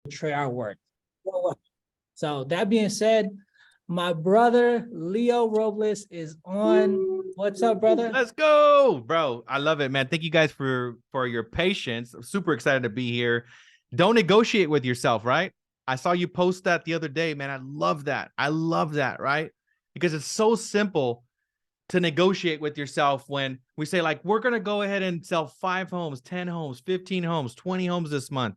portray our work. So that being said, my brother Leo Robles is on. What's up, brother? Let's go, bro. I love it, man. Thank you guys for your patience. I'm super excited to be here. Don't negotiate with yourself, right? I saw you post that the other day, man. I love that. I love that, right? Because it's so simple to negotiate with yourself when we say, like, we're going to go ahead and sell 5 homes, 10 homes, 15 homes, 20 homes this month.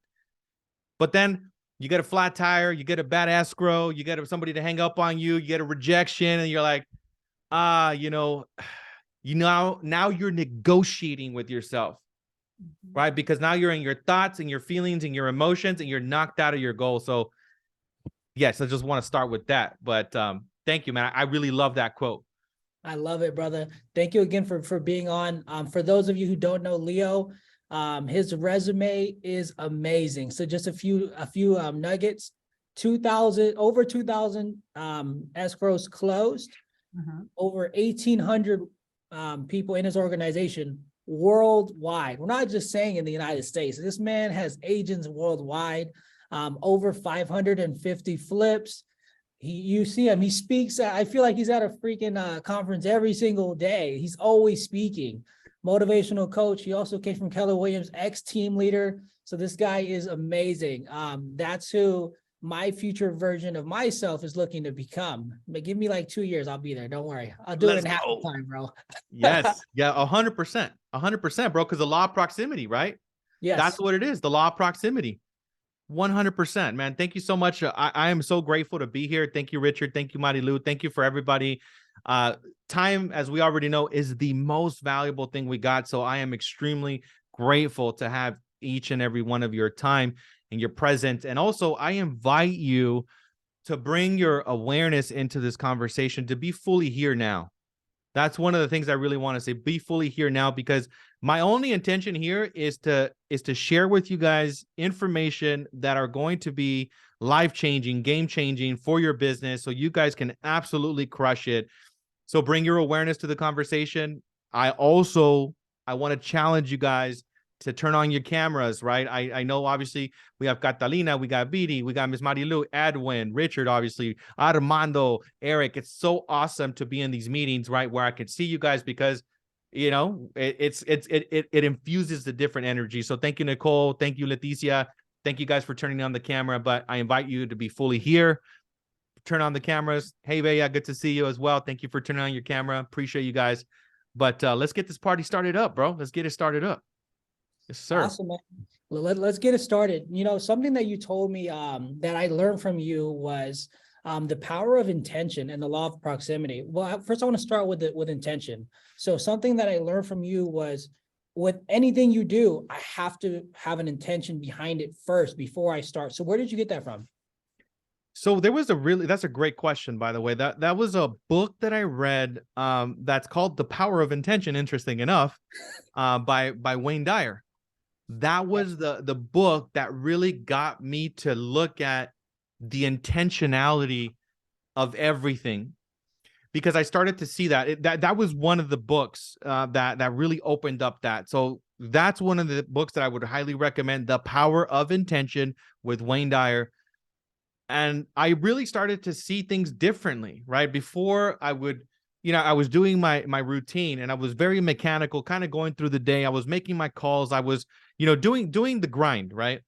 But then you get a flat tire, you get a bad escrow, you get somebody to hang up on you, you get a rejection, and you're like, now you're negotiating with yourself, right? Because now you're in your thoughts and your feelings and your emotions, and you're knocked out of your goal. So yes, I just want to start with that. But thank you, man. I really love that quote. I love it, brother. Thank you again for being on. For those of you who don't know Leo, his resume is amazing. So just a few nuggets. 2,000 over 2,000 escrows closed. Over 1,800 people in his organization worldwide. We're not just saying in the United States. This man has agents worldwide. Over 550 flips. You see him, he speaks. I feel like he's at a freaking conference every single day. He's always speaking. Motivational coach. He also came from Keller Williams, ex-team leader. So this guy is amazing. That's who my future version of myself is looking to become. But give me like 2 years, I'll be there. Don't worry. I'll do it in half the time, bro. Yes. Yeah, 100%. 100%, bro, because the law of proximity, right? Yes. That's what it is, the law of proximity. 100%, man. Thank you so much. I am so grateful to be here. Thank you, Richard. Thank you, Marilu. Thank you for everybody. Time, as we already know, is the most valuable thing we got. So I am extremely grateful to have each and every one of your time and your presence. And also, I invite you to bring your awareness into this conversation, to be fully here now. That's one of the things I really want to say. Be fully here now, because my only intention here is to share with you guys information that are going to be life-changing, game-changing for your business, so you guys can absolutely crush it. So bring your awareness to the conversation. I want to challenge you guys to turn on your cameras, right? I know, obviously, we have Catalina, we got Vidi, we got Miss Marilu, Edwin, Richard, obviously, Armando, Eric. It's so awesome to be in these meetings, right, where I can see you guys, because, you know, it infuses the different energy. So thank you, Nicole. Thank you, Leticia. Thank you guys for turning on the camera, but I invite you to be fully here. Turn on the cameras. Hey, Bea, good to see you as well. Thank you for turning on your camera. Appreciate you guys. But let's get this party started up, bro. Let's get it started up. Yes, sir. Awesome, man. Let's get it started. You know, something that you told me that I learned from you was the power of intention and the law of proximity. Well, first I want to start with intention. So something that I learned from you was, with anything you do, I have to have an intention behind it first before I start. So where did you get that from? So there was that's a great question, by the way. That was a book that I read that's called The Power of Intention, interesting enough, by Wayne Dyer. That was the book that really got me to look at the intentionality of everything, because I started to see that was one of the books that really opened up that. So that's one of the books that I would highly recommend, The Power of Intention with Wayne Dyer. And I really started to see things differently, right? Before I was doing my routine, and I was very mechanical, kind of going through the day. I was making my calls. I was, doing the grind, right?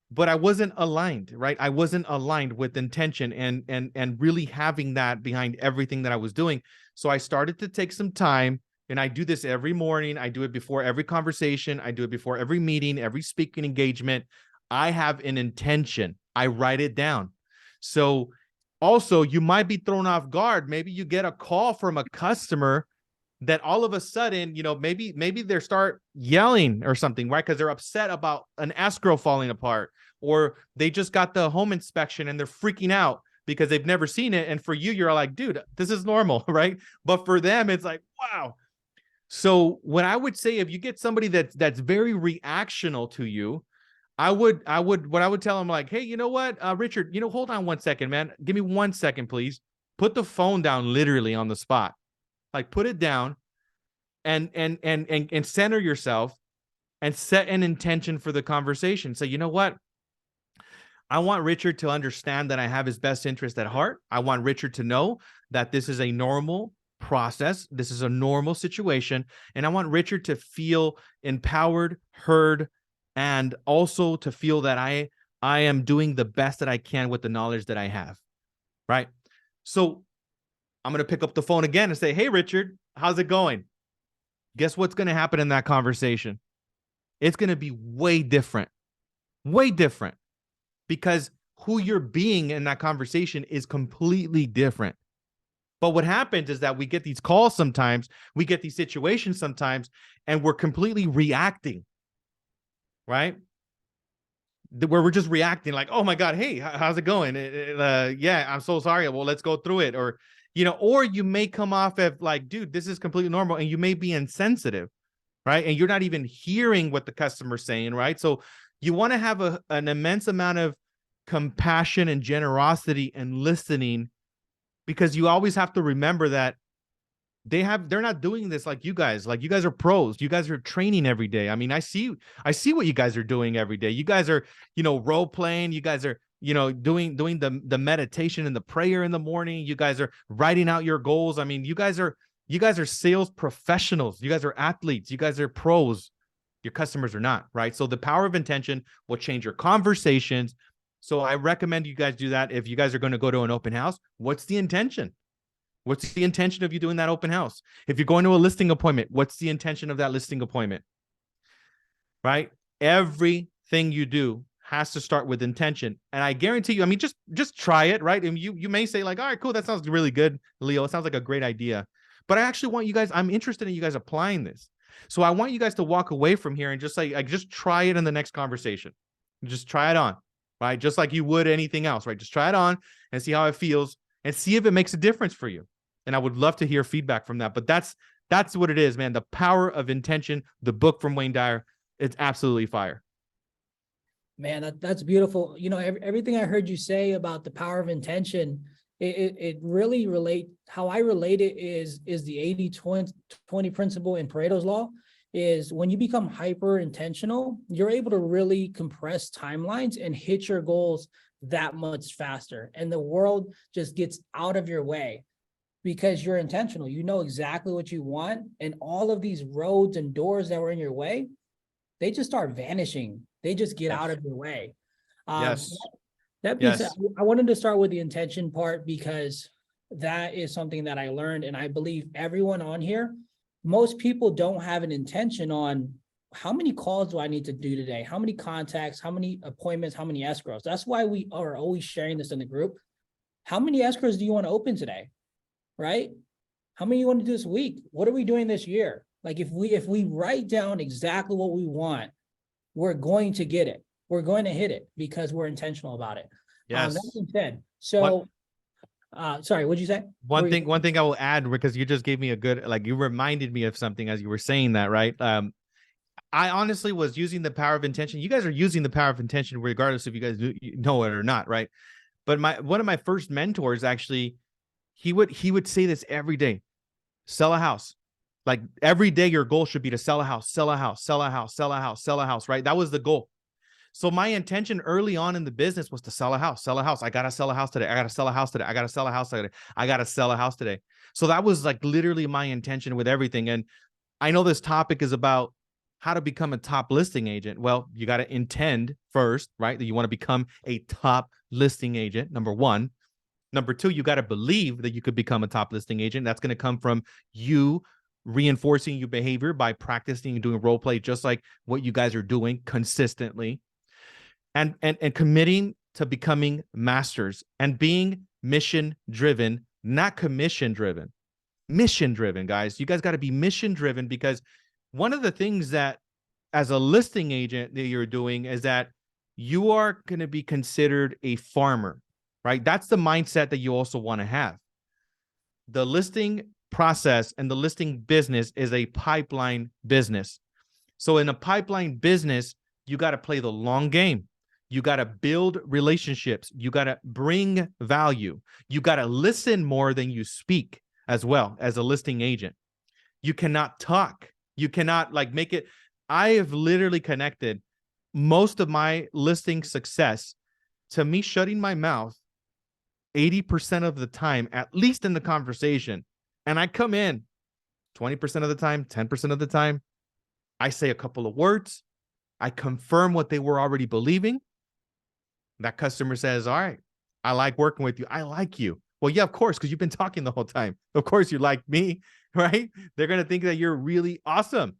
But I wasn't aligned, right? I wasn't aligned with intention and really having that behind everything that I was doing. So I started to take some time, and I do this every morning. I do it before every conversation. I do it before every meeting, every speaking engagement. I have an intention. I write it down. So also, you might be thrown off guard. Maybe you get a call from a customer that all of a sudden, maybe they start yelling or something, right? Because they're upset about an escrow falling apart, or they just got the home inspection and they're freaking out because they've never seen it. And for you, you're like, dude, this is normal, right? But for them, it's like, wow. So what I would say, if you get somebody that's very reactional to you, I would tell them, like, hey, you know what, Richard, hold on 1 second, man. Give me 1 second, please. Put the phone down literally on the spot. Like, put it down and center yourself and set an intention for the conversation. So, you know what? I want Richard to understand that I have his best interest at heart. I want Richard to know that this is a normal process. This is a normal situation. And I want Richard to feel empowered, heard, and also to feel that I am doing the best that I can with the knowledge that I have. Right. So I'm going to pick up the phone again and say, hey, Richard, how's it going? Guess what's going to happen in that conversation? It's going to be way different, because who you're being in that conversation is completely different. But what happens is that we get these calls sometimes, we get these situations sometimes, and we're completely reacting, right? Where we're just reacting like, oh my God, hey, how's it going? Yeah, I'm so sorry. Well, let's go through it. Or, or you may come off as like, dude, this is completely normal. And you may be insensitive, right? And you're not even hearing what the customer's saying, right? So you want to have an immense amount of compassion and generosity and listening, because you always have to remember that they're not doing this like you guys. Like, you guys are pros. You guys are training every day. I mean, I see what you guys are doing every day. You guys are, role playing. You guys are, doing the meditation and the prayer in the morning. You guys are writing out your goals. I mean, you guys are sales professionals. You guys are athletes. You guys are pros. Your customers are not, right? So the power of intention will change your conversations. So I recommend you guys do that. If you guys are going to go to an open house, what's the intention? What's the intention of you doing that open house? If you're going to a listing appointment, what's the intention of that listing appointment? Right? Everything you do has to start with intention. And I guarantee you, I mean, just try it, right? And you may say like, all right, cool, that sounds really good, Leo. It sounds like a great idea. But I actually want you guys, I'm interested in you guys applying this. So I want you guys to walk away from here and just just try it in the next conversation. Just try it on, right? Just like you would anything else, right? Just try it on and see how it feels and see if it makes a difference for you. And I would love to hear feedback from that. But that's what it is, man. The Power of Intention, the book from Wayne Dyer, it's absolutely fire. Man, that's beautiful. Everything I heard you say about the power of intention, it really how I relate it is the 80-20 principle in Pareto's law. Is when you become hyper intentional, you're able to really compress timelines and hit your goals that much faster. And the world just gets out of your way because you're intentional. You know exactly what you want. And all of these roads and doors that were in your way, they just start vanishing. They just get out of your way. Yes. That being said, I wanted to start with the intention part because that is something that I learned. And I believe everyone on here, most people don't have an intention on how many calls do I need to do today? How many contacts, how many appointments, how many escrows? That's why we are always sharing this in the group. How many escrows do you want to open today? Right? How many you want to do this week? What are we doing this year? Like if we write down exactly what we want, we're going to get it. We're going to hit it because we're intentional about it. Yes. That being said, so sorry, what'd you say? One thing I will add, because you just gave me a good, like, you reminded me of something as you were saying that, right? I honestly was using the power of intention. You guys are using the power of intention regardless if you guys know it or not, right? But one of my first mentors, actually, he would say this every day: sell a house. Like, every day your goal should be to sell a house, sell a house, sell a house, sell a house, sell a house, right? That was the goal. So my intention early on in the business was to sell a house, sell a house. I got to sell a house today. I got to sell a house today. I got to sell a house today. I got to sell a house today. So that was like literally my intention with everything. And I know this topic is about how to become a top listing agent. Well, you got to intend first, right? That you want to become a top listing agent, number one. Number two, you got to believe that you could become a top listing agent. That's going to come from you reinforcing your behavior by practicing and doing role play, just like what you guys are doing consistently. And committing to becoming masters and being mission driven, not commission driven. Mission driven, guys. You guys got to be mission driven, because one of the things that as a listing agent that you're doing is that you are going to be considered a farmer, right? That's the mindset that you also want to have. The listing process and the listing business is a pipeline business. So in a pipeline business, you got to play the long game. You got to build relationships. You got to bring value. You got to listen more than you speak as well as a listing agent. You cannot talk. You cannot make it. I have literally connected most of my listing success to me shutting my mouth 80% of the time, at least in the conversation. And I come in 20% of the time, 10% of the time. I say a couple of words. I confirm what they were already believing. That customer says, all right, I like working with you. I like you. Well, yeah, of course, because you've been talking the whole time. Of course, you like me, right? They're going to think that you're really awesome.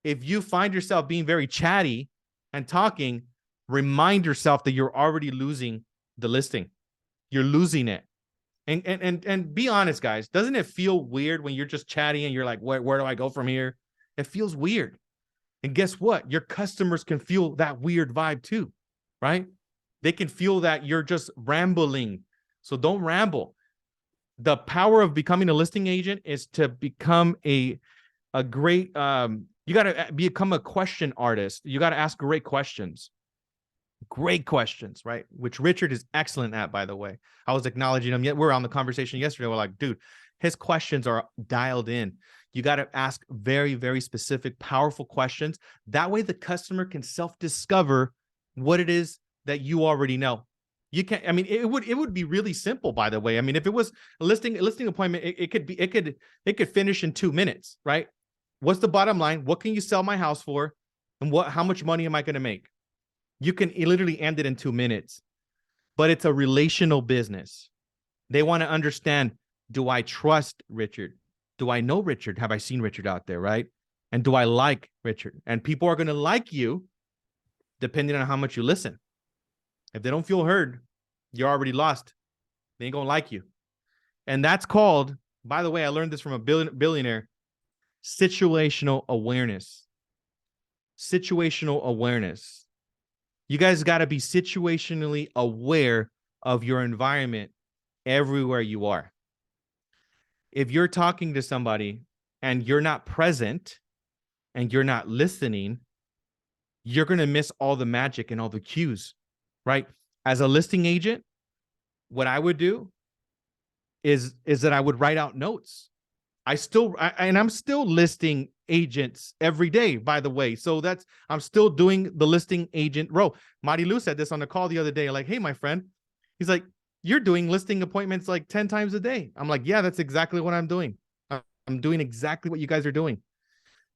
If you find yourself being very chatty and talking, remind yourself that you're already losing the listing. You're losing it. And be honest, guys. Doesn't it feel weird when you're just chatting and you're like, where do I go from here? It feels weird. And guess what? Your customers can feel that weird vibe too, right? They can feel that you're just rambling. So don't ramble. The power of becoming a listing agent is to become a great, you got to become a question artist. You got to ask great questions. Great questions, right? Which Richard is excellent at, by the way. I was acknowledging him. Yet we're on the conversation yesterday. We're like, dude, his questions are dialed in. You got to ask very, very specific, powerful questions. That way the customer can self-discover what it is that you already know. You can't, I mean, it would be really simple, by the way. I mean, if it was a listing appointment, it could finish in 2 minutes, right? What's the bottom line? What can you sell my house for? And how much money am I going to make? You can literally end it in 2 minutes, but it's a relational business. They want to understand, do I trust Richard? Do I know Richard? Have I seen Richard out there, right? And do I like Richard? And people are going to like you depending on how much you listen. If they don't feel heard, you're already lost. They ain't going to like you. And that's called, by the way, I learned this from a billionaire, situational awareness. Situational awareness. You guys got to be situationally aware of your environment everywhere you are. If you're talking to somebody and you're not present and you're not listening, you're going to miss all the magic and all the cues, right? As a listing agent, what I would do is that I would write out notes. I'm still listing agents every day, by the way. So I'm still doing the listing agent role. Marilu said this on the call the other day, like, hey, my friend, he's like, you're doing listing appointments like 10 times a day. I'm like, yeah, that's exactly what I'm doing. I'm doing exactly what you guys are doing.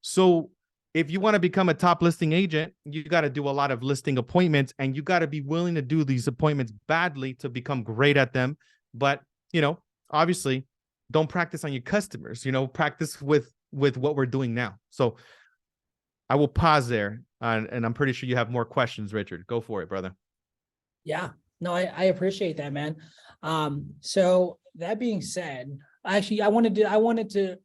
So if you want to become a top listing agent, you got to do a lot of listing appointments, and you got to be willing to do these appointments badly to become great at them. But, obviously, don't practice on your customers, practice with what we're doing now. So I will pause there, and I'm pretty sure you have more questions, Richard. Go for it, brother. Yeah, no, I appreciate that, man. So that being said, actually, I wanted to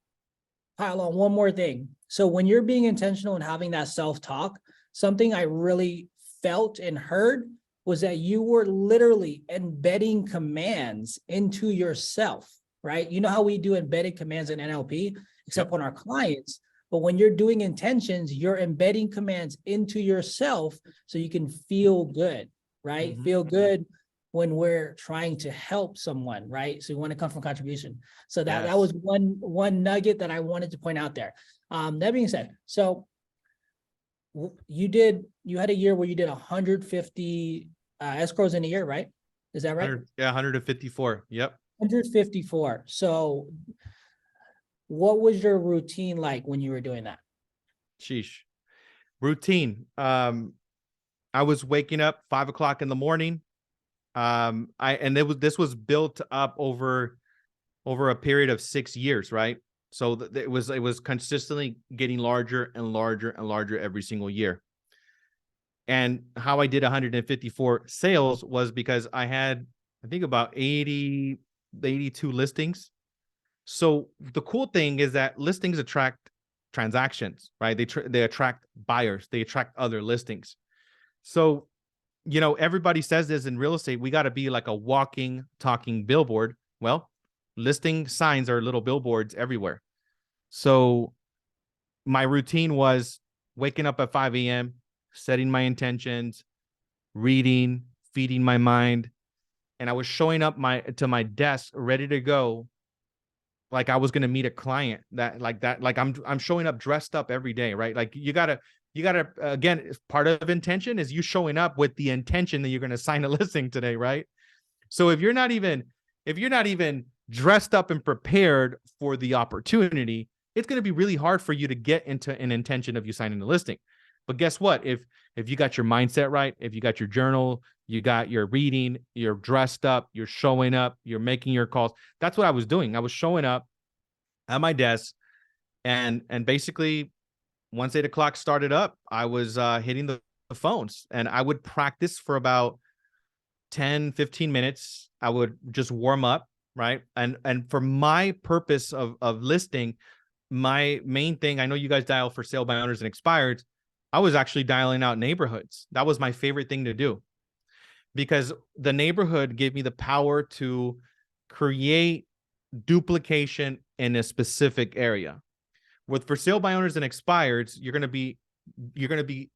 pile on one more thing. So when you're being intentional and having that self-talk, something I really felt and heard was that you were literally embedding commands into yourself, right? You know how we do embedded commands in NLP, except on our clients. But when you're doing intentions, you're embedding commands into yourself so you can feel good, right? Mm-hmm. Feel good when we're trying to help someone, right? So you want to come from contribution. So that was one nugget that I wanted to point out there. That being said, so you had a year where you did 150 escrows in a year, right? Is that right? 154. Yep. 154. So what was your routine like when you were doing that? Sheesh. Routine. I was waking up 5 o'clock in the morning. This was built up over a period of 6 years, right? So it was consistently getting larger and larger and larger every single year. And how I did 154 sales was because I had, I think, about 82 listings. So the cool thing is that listings attract transactions, right? They attract buyers. They attract other listings. So, everybody says this in real estate, we got to be like a walking, talking billboard. Well, listing signs are little billboards everywhere. So my routine was waking up at 5 a.m., setting my intentions, reading, feeding my mind. And I was showing up to my desk ready to go. Like I was going to meet a client like I'm showing up dressed up every day, right? Like you got to You got to, again, part of intention is you showing up with the intention that you're going to sign a listing today, right? So if you're not even dressed up and prepared for the opportunity, it's going to be really hard for you to get into an intention of you signing the listing. But guess what? If you got your mindset right, if you got your journal, you got your reading, you're dressed up, you're showing up, you're making your calls. That's what I was doing. I was showing up at my desk, and basically once 8 o'clock started up, I was hitting the phones, and I would practice for about 10, 15 minutes. I would just warm up, right? And for my purpose of listing, my main thing, I know you guys dial for sale by owners and expireds. I was actually dialing out neighborhoods. That was my favorite thing to do, because the neighborhood gave me the power to create duplication in a specific area. With for sale by owners and expireds, you're gonna be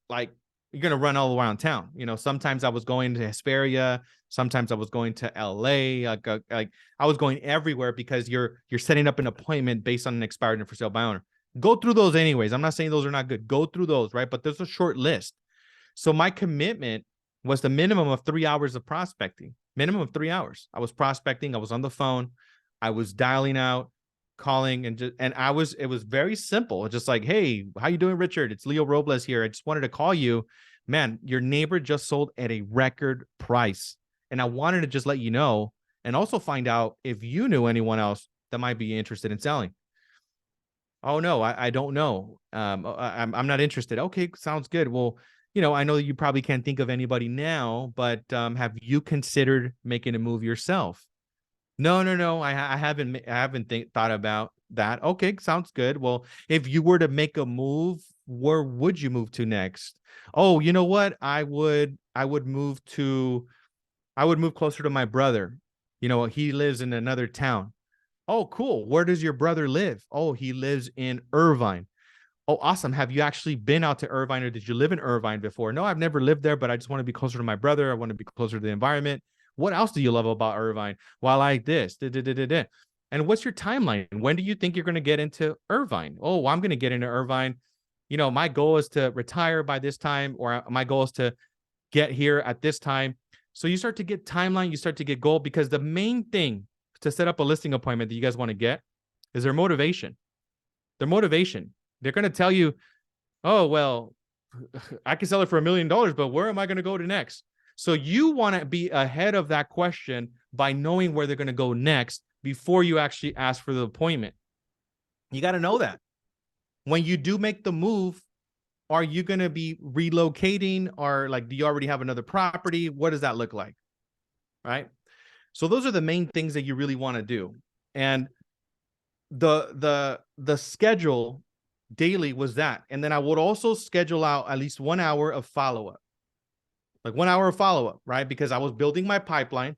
like, you're gonna run all around town. You know, sometimes I was going to Hesperia, sometimes I was going to LA, like I was going everywhere, because you're setting up an appointment based on an expired and for sale by owner. Go through those anyways. I'm not saying those are not good. Go through those, right? But there's a short list. So my commitment was the minimum of 3 hours of prospecting. Minimum of 3 hours. I was prospecting. I was on the phone. I was dialing out, calling, and it was very simple. Just like, hey, how you doing, Richard? It's Leo Robles here. I just wanted to call you. Man, your neighbor just sold at a record price, and I wanted to just let you know, and also find out if you knew anyone else that might be interested in selling. Oh no, I don't know. I'm not interested. Okay, sounds good. Well, you know, I know that you probably can't think of anybody now, but have you considered making a move yourself? No. I haven't thought about that. Okay, sounds good. Well, if you were to make a move, where would you move to next? Oh, you know what? I would move closer to my brother. You know, he lives in another town. Oh, cool. Where does your brother live? Oh, he lives in Irvine. Oh, awesome. Have you actually been out to Irvine, or did you live in Irvine before? No, I've never lived there, but I just want to be closer to my brother. I want to be closer to the environment. What else do you love about Irvine? Well, I like this. And what's your timeline? When do you think you're going to get into Irvine? Oh, I'm going to get into Irvine. You know, my goal is to retire by this time, or my goal is to get here at this time. So you start to get timeline, you start to get goal, because the main thing to set up a listing appointment that you guys want to get is their motivation. Their motivation. They're going to tell you, oh, well, I can sell it for $1 million, but where am I going to go to next? So you want to be ahead of that question by knowing where they're going to go next before you actually ask for the appointment. You got to know that. When you do make the move, are you going to be relocating, or like, do you already have another property? What does that look like? Right? So those are the main things that you really want to do. And the schedule daily was that. And then I would also schedule out at least 1 hour of follow-up. Like 1 hour of follow-up, right? Because I was building my pipeline.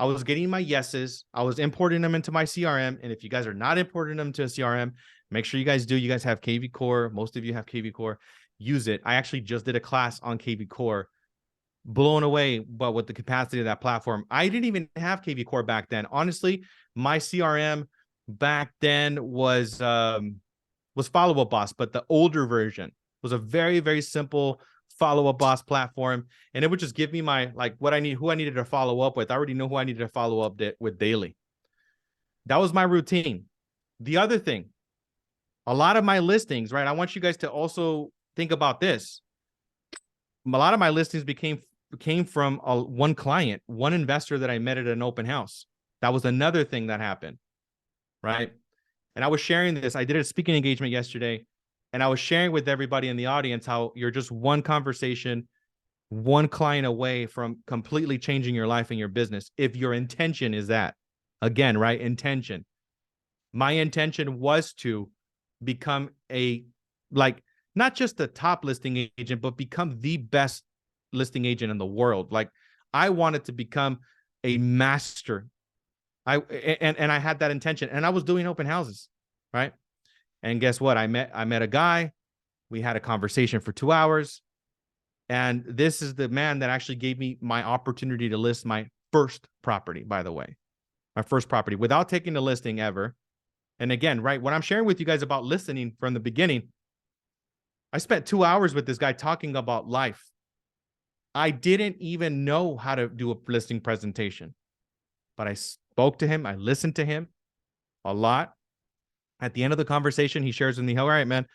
I was getting my yeses. I was importing them into my CRM. And if you guys are not importing them to a CRM, make sure you guys do. You guys have KV Core. Most of you have KV Core. Use it. I actually just did a class on KV Core. Blown away, but with the capacity of that platform. I didn't even have KV Core back then. Honestly, my CRM back then was Follow-Up Boss, but the older version was a very, very simple Follow-Up Boss platform. And it would just give me my, like, what I need, who I needed to follow up with. I already know who I needed to follow up with daily. That was my routine. The other thing, a lot of my listings, right? I want you guys to also think about this. A lot of my listings came from one client, one investor that I met at an open house. That was another thing that happened, right? And I was sharing this. I did a speaking engagement yesterday, and I was sharing with everybody in the audience how you're just one conversation, one client away from completely changing your life and your business. If your intention is that, again, right? Intention. My intention was to become not just the top listing agent, but become the best listing agent in the world. Like, I wanted to become a master. I had that intention, and I was doing open houses, right? And guess what? I met a guy. We had a conversation for 2 hours, and this is the man that actually gave me my opportunity to list my first property, by the way, my first property without taking the listing ever. And again, right, when I'm sharing with you guys about listening from the beginning, I spent 2 hours with this guy talking about life. I didn't even know how to do a listing presentation, but I spoke to him. I listened to him a lot. At the end of the conversation, he shares with me, all right, man.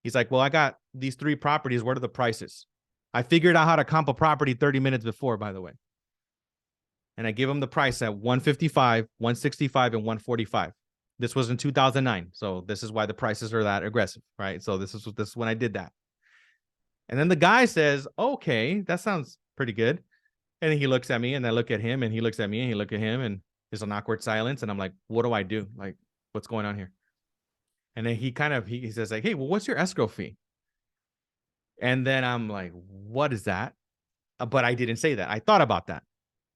He's like, well, I got these 3 properties. What are the prices? I figured out how to comp a property 30 minutes before, by the way. And I give him the price at 155, 165, and 145. This was in 2009. So this is why the prices are that aggressive, right? So this is when I did that. And then the guy says, okay, that sounds pretty good. And he looks at me and I look at him and he looks at me and he look at him and there's an awkward silence. And I'm like, what do I do? Like, what's going on here? And then he says like, hey, well, what's your escrow fee? And then I'm like, what is that? But I didn't say that. I thought about that.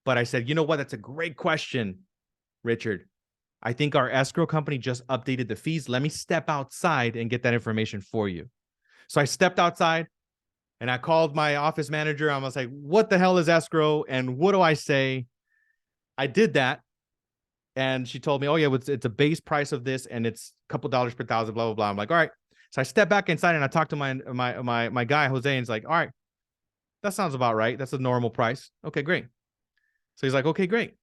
But I said, you know what? That's a great question, Richard. I think our escrow company just updated the fees. Let me step outside and get that information for you. So I stepped outside and I called my office manager. I was like, what the hell is escrow? And what do I say? I did that. And she told me, oh, yeah, it's a base price of this. And it's a couple dollars per thousand, blah, blah, blah. I'm like, all right. So I stepped back inside and I talked to my guy, Jose, and he's like, all right, that sounds about right. That's a normal price. Okay, great. So he's like, okay, great.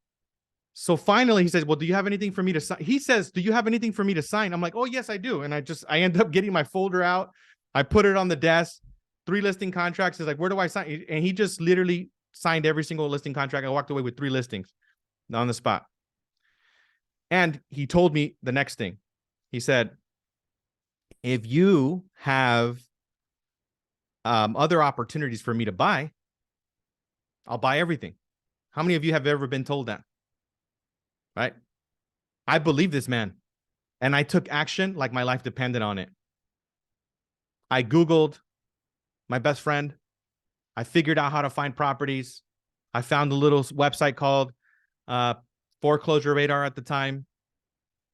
So finally he says, well, do you have anything for me to sign? He says, do you have anything for me to sign? I'm like, oh, yes, I do. And I end up getting my folder out. I put it on the desk, 3 listing contracts. He's like, where do I sign? And he just literally signed every single listing contract. I walked away with 3 listings on the spot. And he told me the next thing. He said, if you have other opportunities for me to buy, I'll buy everything. How many of you have ever been told that? Right? I believe this man. And I took action like my life depended on it. I Googled my best friend. I figured out how to find properties. I found a little website called Foreclosure Radar at the time.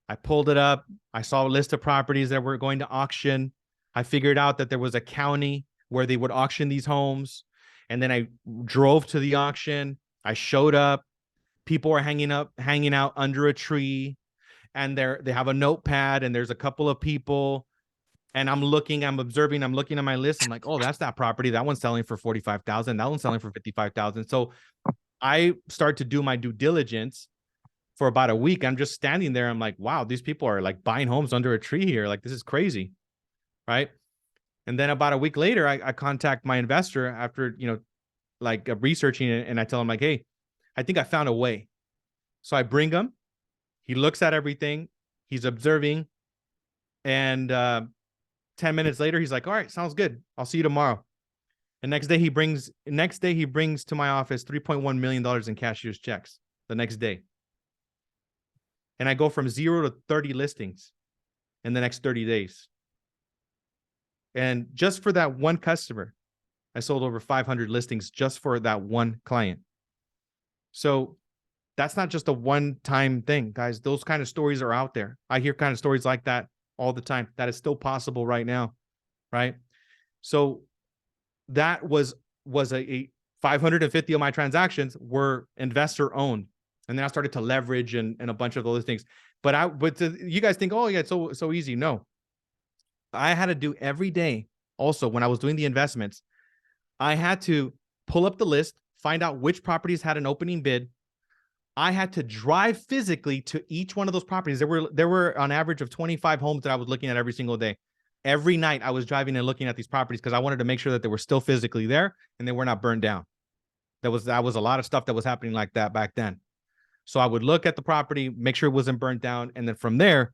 I pulled it up. I saw a list of properties that were going to auction. I figured out that there was a county where they would auction these homes. And then I drove to the auction. I showed up. People are hanging out under a tree. And they have a notepad and there's a couple of people. And I'm looking at my list. I'm like, oh, that's that property. That one's selling for 45,000. That one's selling for 55,000. So I start to do my due diligence for about a week. I'm just standing there. I'm like, wow, these people are like buying homes under a tree here. Like, this is crazy. Right. And then about a week later, I contact my investor after, like researching it. And I tell him like, hey, I think I found a way. So I bring him. He looks at everything. He's observing. And 10 minutes later, he's like, all right, sounds good. I'll see you tomorrow. And next day he brings to my office $3.1 million in cashier's checks the next day. And I go from 0 to 30 listings in the next 30 days. And just for that one customer, I sold over 500 listings just for that one client. So that's not just a one-time thing, guys. Those kind of stories are out there. I hear kind of stories like that all the time. That is still possible right now, right? So that was a 550 of my transactions were investor owned. And then I started to leverage and a bunch of other things. But you guys think, oh yeah, it's so easy. No, I had to do every day. Also, when I was doing the investments, I had to pull up the list, find out which properties had an opening bid. I had to drive physically to each one of those properties. There were on average of 25 homes that I was looking at every single day. Every night I was driving and looking at these properties because I wanted to make sure that they were still physically there and they were not burned down. That was a lot of stuff that was happening like that back then. So I would look at the property, make sure it wasn't burnt down. And then from there,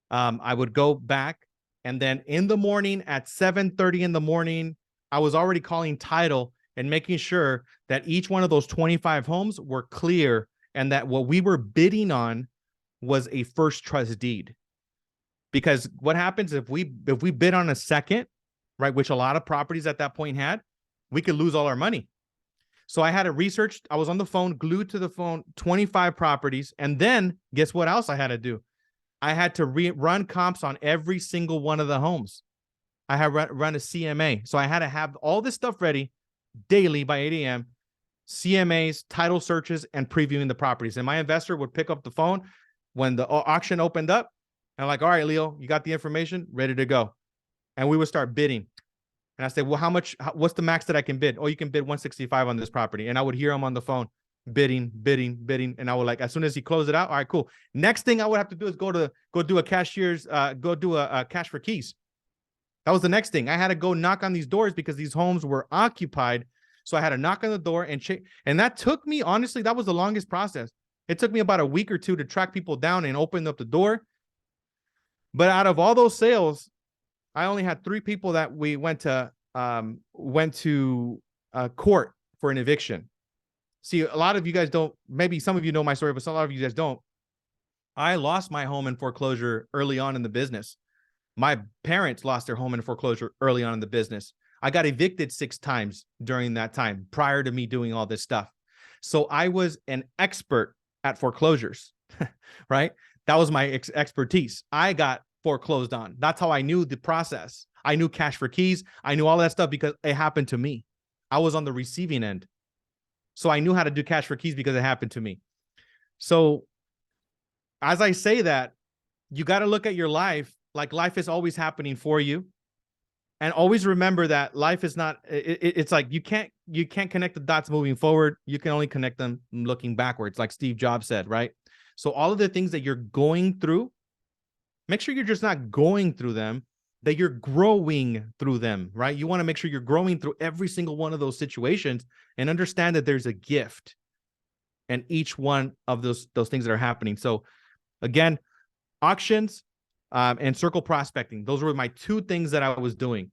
I would go back. And then in the morning at 7:30 in the morning, I was already calling title and making sure that each one of those 25 homes were clear and that what we were bidding on was a first trust deed. Because what happens if we bid on a second, right, which a lot of properties at that point had, we could lose all our money. So I had to research. I was on the phone, glued to the phone, 25 properties. And then guess what else I had to do? I had to run comps on every single one of the homes. I had run a CMA. So I had to have all this stuff ready daily by 8 a.m. CMAs, title searches, and previewing the properties. And my investor would pick up the phone when the auction opened up. And I'm like, all right, Leo, you got the information ready to go. And we would start bidding. And I said, well, what's the max that I can bid? Oh, you can bid 165 on this property. And I would hear him on the phone bidding, bidding, bidding. And I would, like, as soon as he closed it out, all right, cool. Next thing I would have to do is go do a cash for keys. That was the next thing. I had to go knock on these doors because these homes were occupied. So I had to knock on the door and that took me, honestly, that was the longest process. It took me about a week or two to track people down and open up the door. But out of all those sales, I only had 3 people that we went to court for an eviction. See, a lot of you guys don't, maybe some of you know my story, but a lot of you guys don't. I lost my home in foreclosure early on in the business. My parents lost their home in foreclosure early on in the business. I got evicted 6 times during that time prior to me doing all this stuff. So I was an expert at foreclosures, right? That was my expertise. I got foreclosed on. That's how I knew the process. I knew cash for keys. I knew all that stuff because it happened to me. I was on the receiving end. So I knew how to do cash for keys because it happened to me. So as I say that, you got to look at your life like life is always happening for you. And always remember that life is not, it's like you can't connect the dots moving forward. You can only connect them looking backwards, like Steve Jobs said, right? So all of the things that you're going through, make sure you're just not going through them, that you're growing through them, right? You want to make sure you're growing through every single one of those situations and understand that there's a gift in each one of those things that are happening. So again, auctions and circle prospecting. Those were my 2 things that I was doing.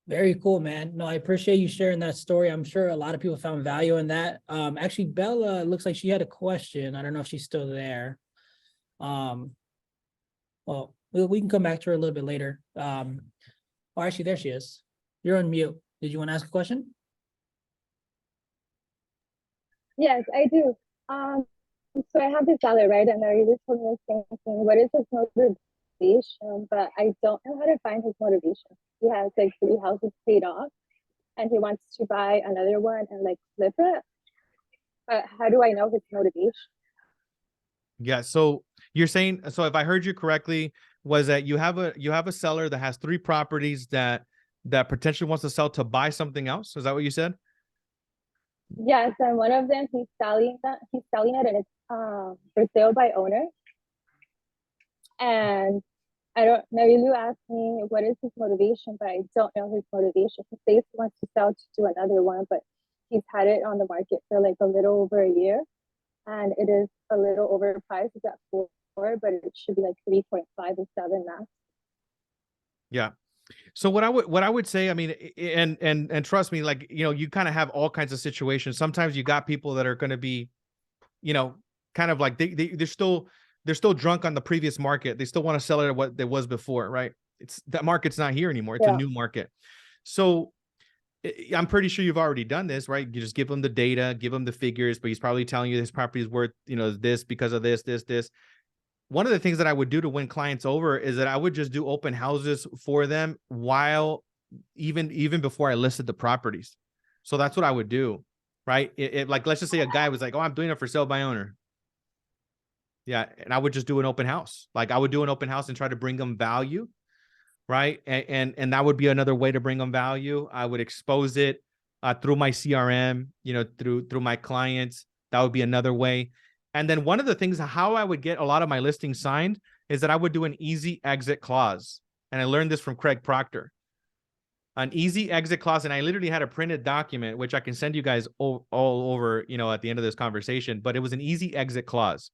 Very cool, man. No, I appreciate you sharing that story. I'm sure a lot of people found value in that. Actually, Bella looks like she had a question. I don't know if she's still there. Well, we can come back to her a little bit later. Oh, actually, there she is. You're on mute. Did you want to ask a question? Yes, I do. So I have this seller, right? And I just told me the same thing. What is his motivation? But I don't know how to find his motivation. He has like 3 houses paid off and he wants to buy another one and like flip it. But how do I know his motivation? Yeah. So you're saying, so if I heard you correctly, was that you have a seller that has 3 properties that potentially wants to sell to buy something else? Is that what you said? Yes, and one of them he's selling it and it's for sale by owner. And I don't know, you asked me what is his motivation, but I don't know his motivation. He says he wants to sell to do another one, but he's had it on the market for like a little over a year. And it is a little overpriced. It's at 4, but it should be like 3.5 or 7 max. Yeah. So what I would say, I mean, and trust me, like, you know, you kind of have all kinds of situations. Sometimes you got people that are going to be, you know, kind of like they're still drunk on the previous market. They still want to sell it at what it was before, right? That market's not here anymore. It's a new market. So I'm pretty sure you've already done this, right? You just give them the data, give them the figures, but he's probably telling you this property is worth, you know, this because of this. One of the things that I would do to win clients over is that I would just do open houses for them while even before I listed the properties. So that's what I would do, right? Like, let's just say a guy was like, oh, I'm doing it for sale by owner. Yeah. And I would just do an open house. Like I would do an open house and try to bring them value. Right. And that would be another way to bring them value. I would expose it through my CRM, you know, through my clients. That would be another way. And then one of the things, how I would get a lot of my listings signed is that I would do an easy exit clause. And I learned this from Craig Proctor. An easy exit clause. And I literally had a printed document, which I can send you guys all over, you know, at the end of this conversation. But it was an easy exit clause.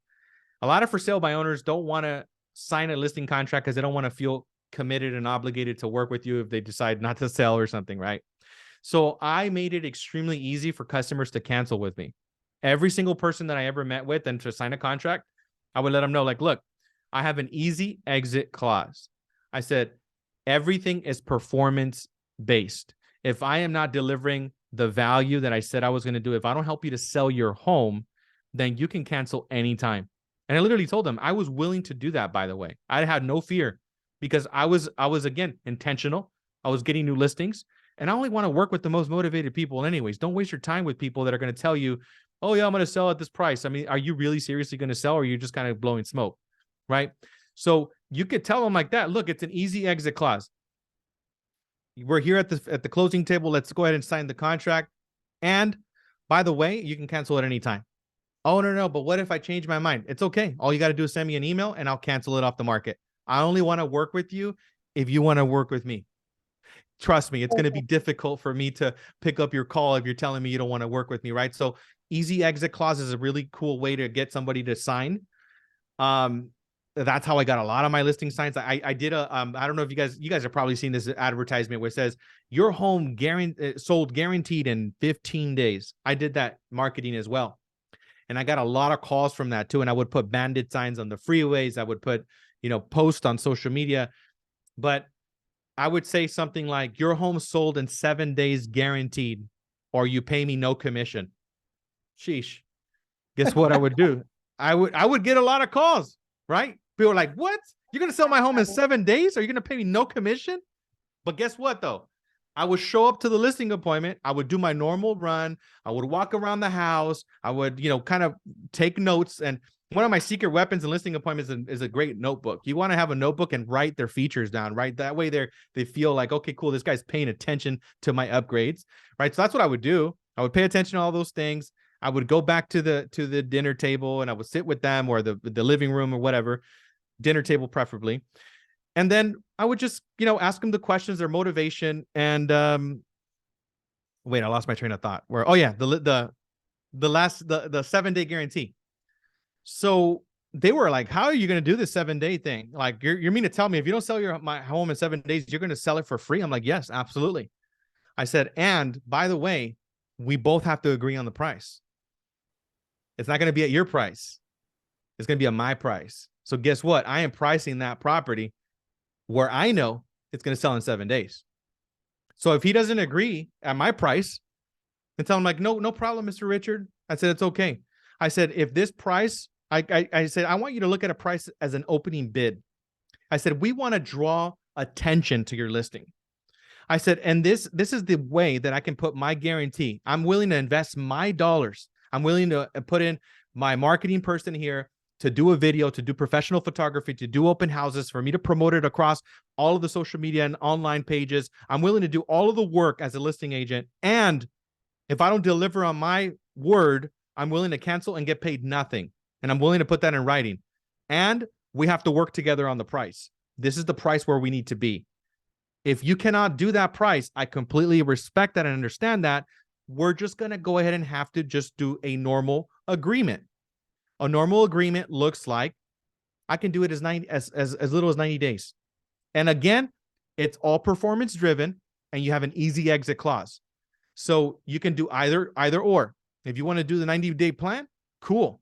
A lot of for sale by owners don't want to sign a listing contract because they don't want to feel committed and obligated to work with you if they decide not to sell or something, right? So I made it extremely easy for customers to cancel with me. Every single person that I ever met with and to sign a contract, I would let them know, like, look, I have an easy exit clause. I said, everything is performance based. If I am not delivering the value that I said I was going to do, if I don't help you to sell your home, then you can cancel anytime. And I literally told them I was willing to do that, by the way. I had no fear. Because I was again intentional. I was getting new listings, and I only want to work with the most motivated people anyways. Don't waste your time with people that are going to tell you, oh yeah, I'm going to sell at this price. I mean, are you really seriously going to sell, or are you just kind of blowing smoke? Right? So you could tell them like that, look, it's an easy exit clause. We're here at the closing table. Let's go ahead and sign the contract. And by the way, you can cancel at any time. Oh, no, but what if I change my mind? It's okay. All you got to do is send me an email and I'll cancel it off the market. I only want to work with you if you want to work with me. Trust me, it's going to be difficult for me to pick up your call if you're telling me you don't want to work with me, right? So easy exit clause is a really cool way to get somebody to sign. That's how I got a lot of my listing signs. I did I don't know if you guys have probably seen this advertisement where it says your home sold guaranteed in 15 days. I did that marketing as well. And I got a lot of calls from that too. And I would put bandit signs on the freeways. I would put, post on social media. But I would say something like, your home sold in 7 days guaranteed, or you pay me no commission. Sheesh. Guess what I would do? I would get a lot of calls, right? People are like, what? You're going to sell my home in 7 days? Are you going to pay me no commission? But guess what though? I would show up to the listing appointment. I would do my normal run. I would walk around the house. I would, kind of take notes. And one of my secret weapons in listing appointments is a great notebook. You want to have a notebook and write their features down, right? That way they feel like, okay, cool, this guy's paying attention to my upgrades, right? So that's what I would do. I would pay attention to all those things. I would go back to the dinner table and I would sit with them, or the living room or whatever, dinner table preferably. And then I would just, ask them the questions, their motivation. And wait, I lost my train of thought. Where, oh yeah, the 7-day guarantee. So they were like, how are you going to do this 7-day thing? Like, you're mean to tell me if you don't sell my home in 7 days, you're going to sell it for free? I'm like, yes, absolutely. I said, and by the way, we both have to agree on the price. It's not going to be at your price. It's going to be at my price. So guess what? I am pricing that property where I know it's going to sell in 7 days. So if he doesn't agree at my price, then tell him like, no problem, Mr. Richard. I said, it's okay. I said, if this price, I said, I want you to look at a price as an opening bid. I said, we want to draw attention to your listing. I said, and this is the way that I can put my guarantee. I'm willing to invest my dollars. I'm willing to put in my marketing person here to do a video, to do professional photography, to do open houses, for me to promote it across all of the social media and online pages. I'm willing to do all of the work as a listing agent. And if I don't deliver on my word, I'm willing to cancel and get paid nothing. And I'm willing to put that in writing. And we have to work together on the price. This is the price where we need to be. If you cannot do that price, I completely respect that and understand that. We're just going to go ahead and have to just do a normal agreement. A normal agreement looks like I can do it as little as 90 days. And again, it's all performance driven and you have an easy exit clause. So you can do either or. If you want to do the 90-day plan, cool.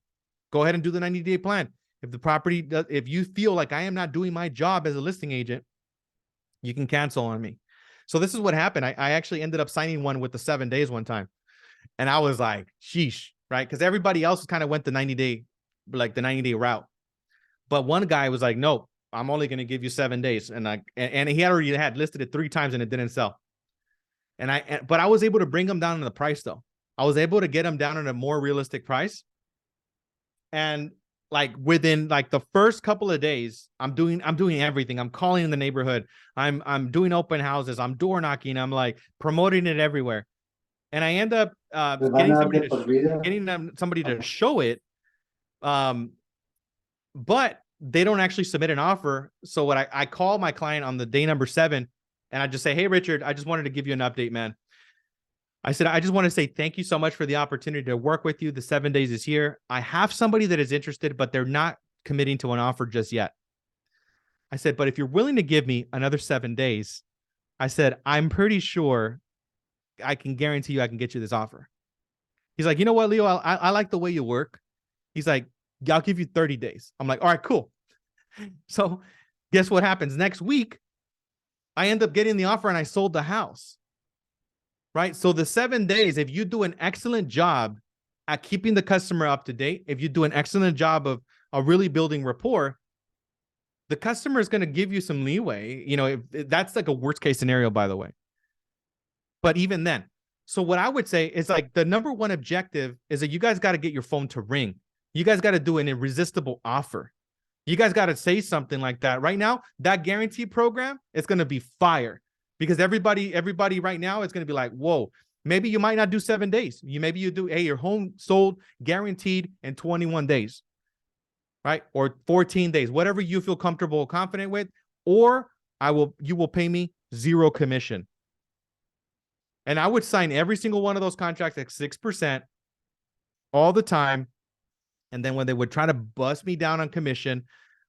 Go ahead and do the 90-day plan. If you feel like I am not doing my job as a listing agent, you can cancel on me. So this is what happened. I actually ended up signing one with the 7 days one time. And I was like, sheesh, right? Because everybody else kind of went the 90-day route. But one guy was like, no, I'm only going to give you 7 days. And he already had listed it 3 times and it didn't sell. But I was able to bring him down in the price though. I was able to get him down at a more realistic price. And like within like the first couple of days, I'm doing everything. I'm calling in the neighborhood. I'm doing open houses. I'm door knocking. I'm like promoting it everywhere. And I end up getting somebody to show it. But they don't actually submit an offer. So what I call my client on the day number 7 and I just say, hey, Richard, I just wanted to give you an update, man. I said, I just want to say thank you so much for the opportunity to work with you. The 7 days is here. I have somebody that is interested, but they're not committing to an offer just yet. I said, but if you're willing to give me another 7 days, I said, I'm pretty sure I can guarantee you I can get you this offer. He's like, you know what, Leo, I like the way you work. He's like, I'll give you 30 days. I'm like, all right, cool. So guess what happens? Next week, I end up getting the offer and I sold the house. Right? So the 7 days, if you do an excellent job at keeping the customer up to date, if you do an excellent job of really building rapport, the customer is going to give you some leeway. If that's like a worst case scenario, by the way. But even then, so what I would say is like the number one objective is that you guys got to get your phone to ring. You guys got to do an irresistible offer. You guys got to say something like that. Right now, that guarantee program is going to be fire. because everybody right now is going to be like, whoa, maybe you might not do 7 days. Maybe you do, hey, your home sold guaranteed in 21 days, right? Or 14 days, whatever you feel comfortable, confident with, or you will pay me 0 commission. And I would sign every single one of those contracts at 6% all the time. And then when they would try to bust me down on commission,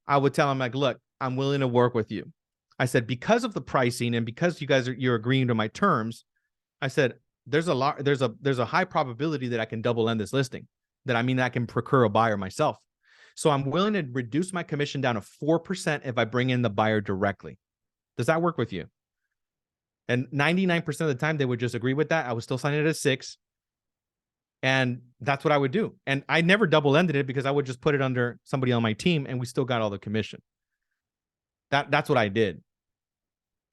I would tell them like, look, I'm willing to work with you. I said, because of the pricing and because you're agreeing to my terms, I said, there's a high probability that I can double end this listing. That I mean, I can procure a buyer myself. So I'm willing to reduce my commission down to 4% if I bring in the buyer directly. Does that work with you? And 99% of the time, they would just agree with that. I was still signing it at 6. And that's what I would do. And I never double ended it because I would just put it under somebody on my team and we still got all the commission. That's what I did.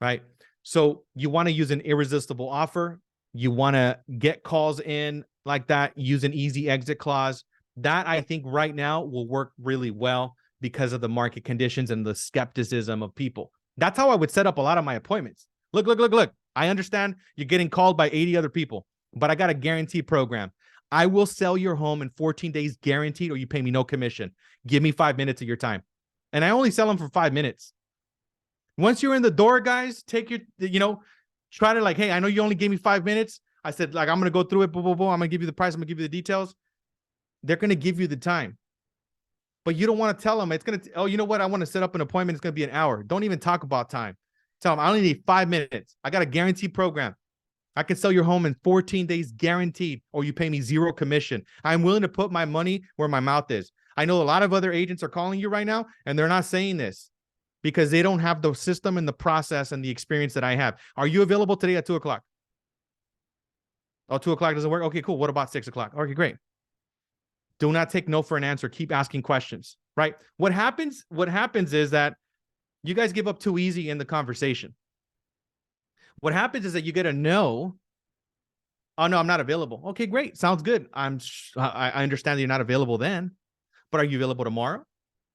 Right. So you want to use an irresistible offer. You want to get calls in like that, use an easy exit clause. That I think right now will work really well because of the market conditions and the skepticism of people. That's how I would set up a lot of my appointments. Look. I understand you're getting called by 80 other people, but I got a guarantee program. I will sell your home in 14 days guaranteed, or you pay me no commission. Give me 5 minutes of your time. And I only sell them for 5 minutes. Once you're in the door, guys, take your, try to like, hey, I know you only gave me 5 minutes. I said, like, I'm going to go through it. Boom. I'm going to give you the price. I'm going to give you the details. They're going to give you the time. But you don't want to tell them it's going to, oh, you know what? I want to set up an appointment. It's going to be an hour. Don't even talk about time. Tell them I only need 5 minutes. I got a guaranteed program. I can sell your home in 14 days guaranteed, or you pay me 0 commission. I'm willing to put my money where my mouth is. I know a lot of other agents are calling you right now, and they're not saying this because they don't have the system and the process and the experience that I have. Are you available today at 2 o'clock? Oh, 2 o'clock doesn't work? Okay, cool. What about 6 o'clock? Okay, great. Do not take no for an answer. Keep asking questions, right? What happens is that you guys give up too easy in the conversation. What happens is that you get a no. Oh, no, I'm not available. Okay, great. Sounds good. I understand that you're not available then, but are you available tomorrow?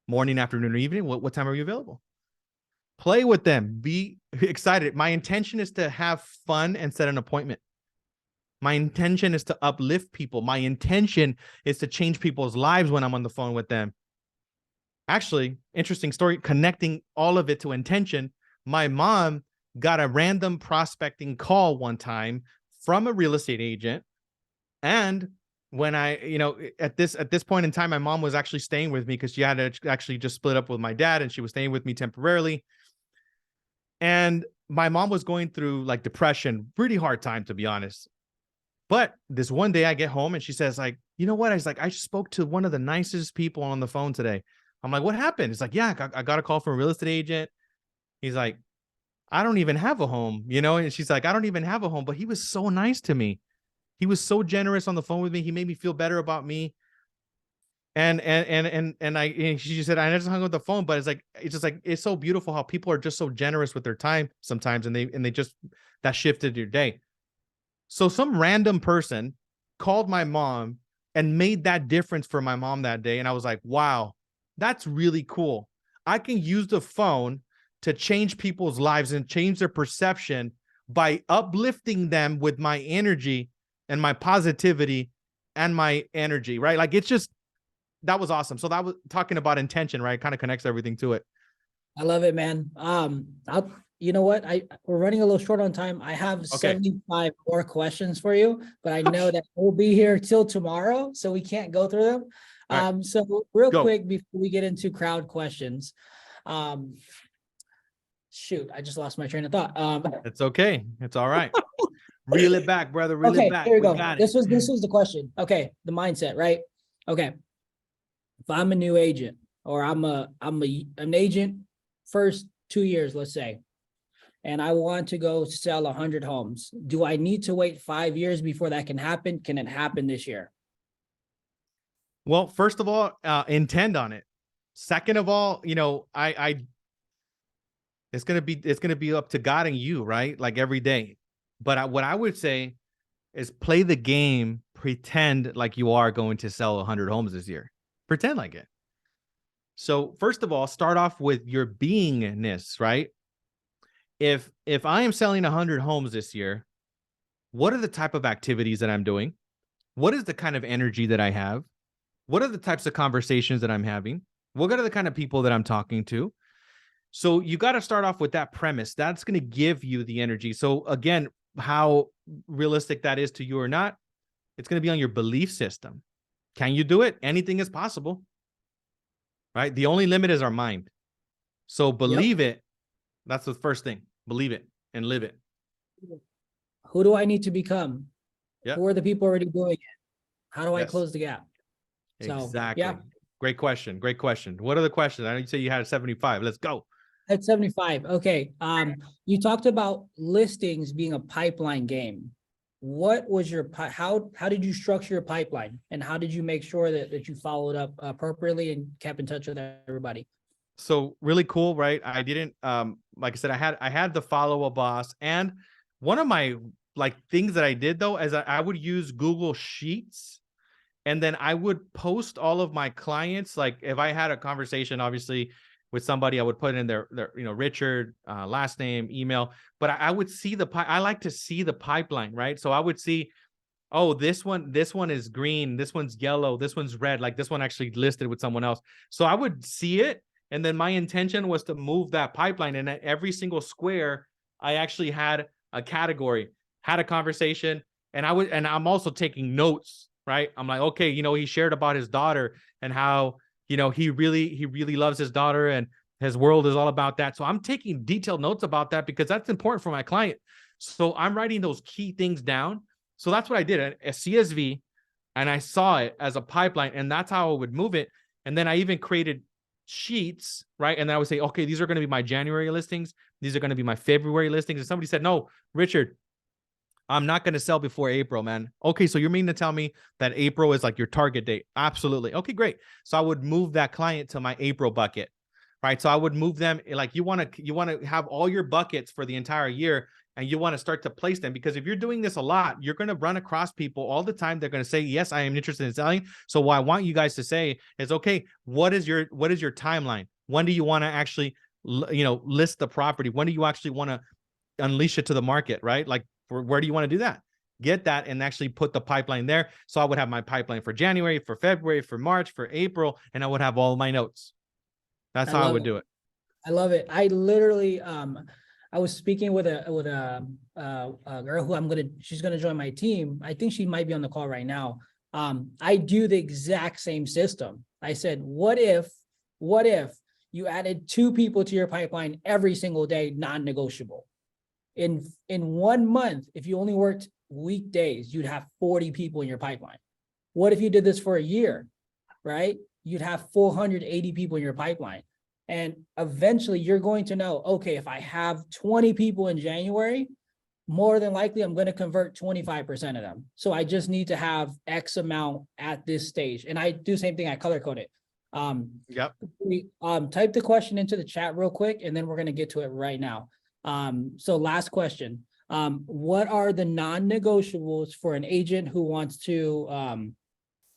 Morning, afternoon, or evening? What time are you available? Play with them. Be excited. My intention is to have fun and set an appointment. My intention is to uplift people. My intention is to change people's lives when I'm on the phone with them. Actually, interesting story, connecting all of it to intention. My mom got a random prospecting call one time from a real estate agent. And when I, at this point in time, my mom was actually staying with me because she had to actually just split up with my dad and she was staying with me temporarily. And my mom was going through like depression, pretty hard time, to be honest. But this one day I get home and she says like, you know what? I was like, I spoke to one of the nicest people on the phone today. I'm like, what happened? It's like, yeah, I got a call from a real estate agent. He's like, I don't even have a home, and she's like, I don't even have a home, but he was so nice to me. He was so generous on the phone with me. He made me feel better about me. And she just said, I just hung up the phone, but it's so beautiful how people are just so generous with their time sometimes. And they just, that shifted your day. So some random person called my mom and made that difference for my mom that day. And I was like, wow, that's really cool. I can use the phone to change people's lives and change their perception by uplifting them with my energy and my positivity and my energy, right? Like it's just, that was awesome. So that was talking about intention, right? Kind of connects everything to it. I love it, man. You know what? We're running a little short on time. I have 75 more questions for you, but I know that we'll be here till tomorrow, so we can't go through them. Right. So real quick before we get into crowd questions, shoot, I just lost my train of thought. It's okay. It's all right. Reel it back, brother. Reel it back. Here we go. This was the question. Okay, the mindset, right? Okay. If I'm a new agent or I'm an agent first 2 years, let's say, and I want to go sell 100 homes, do I need to wait 5 years before that can happen? Can it happen this year? Well, first of all, intend on it. Second of all, it's going to be up to God and you, right? Like every day. But what I would say is play the game, pretend like you are going to sell 100 homes this year. Pretend like it. So first of all, start off with your beingness, right? if I am selling 100 homes this year, what are the type of activities that I'm doing? What is the kind of energy that I have? What are the types of conversations that I'm having? What are the kind of people that I'm talking to? So you got to start off with that premise. That's going to give you the energy. So again, how realistic that is to you or not, it's going to be on your belief system. Can you do it? Anything is possible, right? The only limit is our mind. So believe it. That's the first thing. Believe it and live it. Who do I need to become? Yeah. Who are the people already doing it? How do I Yes. close the gap? So, Exactly. yeah. Great question. Great question. What are the questions? I know you say you had 75. Let's go. At 75. Okay. You talked about listings being a pipeline game. What was your how did you structure your pipeline, and how did you make sure that you followed up appropriately and kept in touch with everybody? So really cool, right? I didn't like I said, I had the follow a boss, and one of my like things that I did though is I would use Google Sheets, and then I would post all of my clients. Like if I had a conversation, obviously with somebody, I would put in their Richard, last name, email, but I would see I like to see the pipeline, right? So I would see, oh, this one is green, this one's yellow, this one's red, like this one actually listed with someone else. So I would see it. And then my intention was to move that pipeline. And at every single square, I actually had a category, had a conversation, and I'm also taking notes, right? I'm like, okay, he shared about his daughter and how, he really loves his daughter and his world is all about that. So I'm taking detailed notes about that because that's important for my client. So I'm writing those key things down. So that's what I did, a CSV, and I saw it as a pipeline, and that's how I would move it. And then I even created sheets, right? And then I would say, okay, these are going to be my January listings. These are going to be my February listings. And somebody said, no, Richard, I'm not going to sell before April, man. Okay, so you're meaning to tell me that April is like your target date? Absolutely. Okay, great. So I would move that client to my April bucket, right? So I would move them, like you want to have all your buckets for the entire year, and you want to start to place them, because if you're doing this a lot, you're going to run across people all the time. They're going to say, yes, I am interested in selling. So what I want you guys to say is, okay, what is your timeline? When do you want to actually, list the property? When do you actually want to unleash it to the market, right? Like, where do you want to do that? Get that and actually put the pipeline there. So I would have my pipeline for January, for February, for March, for April, and I would have all my notes. That's how I would do it. I love it. I literally, I was speaking with a girl who she's gonna join my team. I think she might be on the call right now. I do the exact same system. I said, what if you added 2 people to your pipeline every single day, non-negotiable? In 1 month, if you only worked weekdays, you'd have 40 people in your pipeline. What if you did this for a year, right? You'd have 480 people in your pipeline. And eventually you're going to know, okay, if I have 20 people in January, more than likely I'm going to convert 25% of them. So I just need to have X amount at this stage. And I do the same thing. I color code it. Yep. Type the question into the chat real quick, and then we're going to get to it right now. So last question. What are the non-negotiables for an agent who wants to,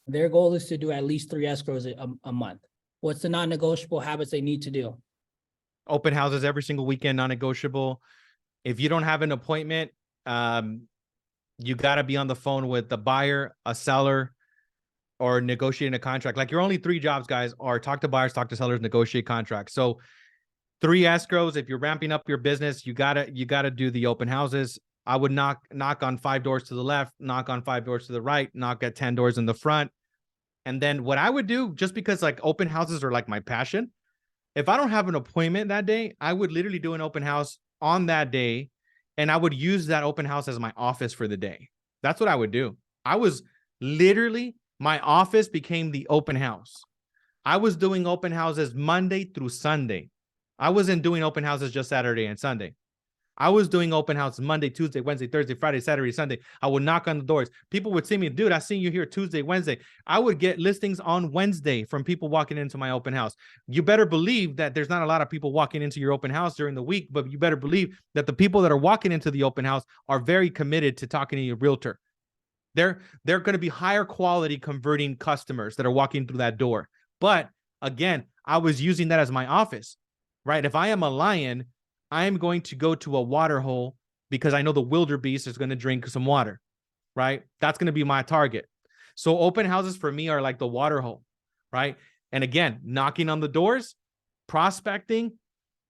their goal is to do at least 3 escrows a month? What's the non-negotiable habits they need to do? Open houses every single weekend, non-negotiable. If you don't have an appointment, you got to be on the phone with the buyer, a seller, or negotiating a contract. Like your only 3 jobs, guys, are talk to buyers, talk to sellers, negotiate contracts. So 3 escrows. If you're ramping up your business, you gotta do the open houses. I would knock on 5 doors to the left, knock on 5 doors to the right, knock at 10 doors in the front. And then what I would do, just because like open houses are like my passion, if I don't have an appointment that day, I would literally do an open house on that day, and I would use that open house as my office for the day. That's what I would do. I was literally, my office became the open house. I was doing open houses Monday through Sunday. I wasn't doing open houses just Saturday and Sunday. I was doing open houses Monday, Tuesday, Wednesday, Thursday, Friday, Saturday, Sunday. I would knock on the doors. People would see me, dude, I seen you here Tuesday, Wednesday. I would get listings on Wednesday from people walking into my open house. You better believe that there's not a lot of people walking into your open house during the week, but you better believe that the people that are walking into the open house are very committed to talking to your realtor. They're going to be higher quality converting customers that are walking through that door. But again, I was using that as my office, right? If I am a lion, I'm going to go to a water hole because I know the wildebeest is going to drink some water, right? That's going to be my target. So open houses for me are like the water hole, right? And again, knocking on the doors, prospecting,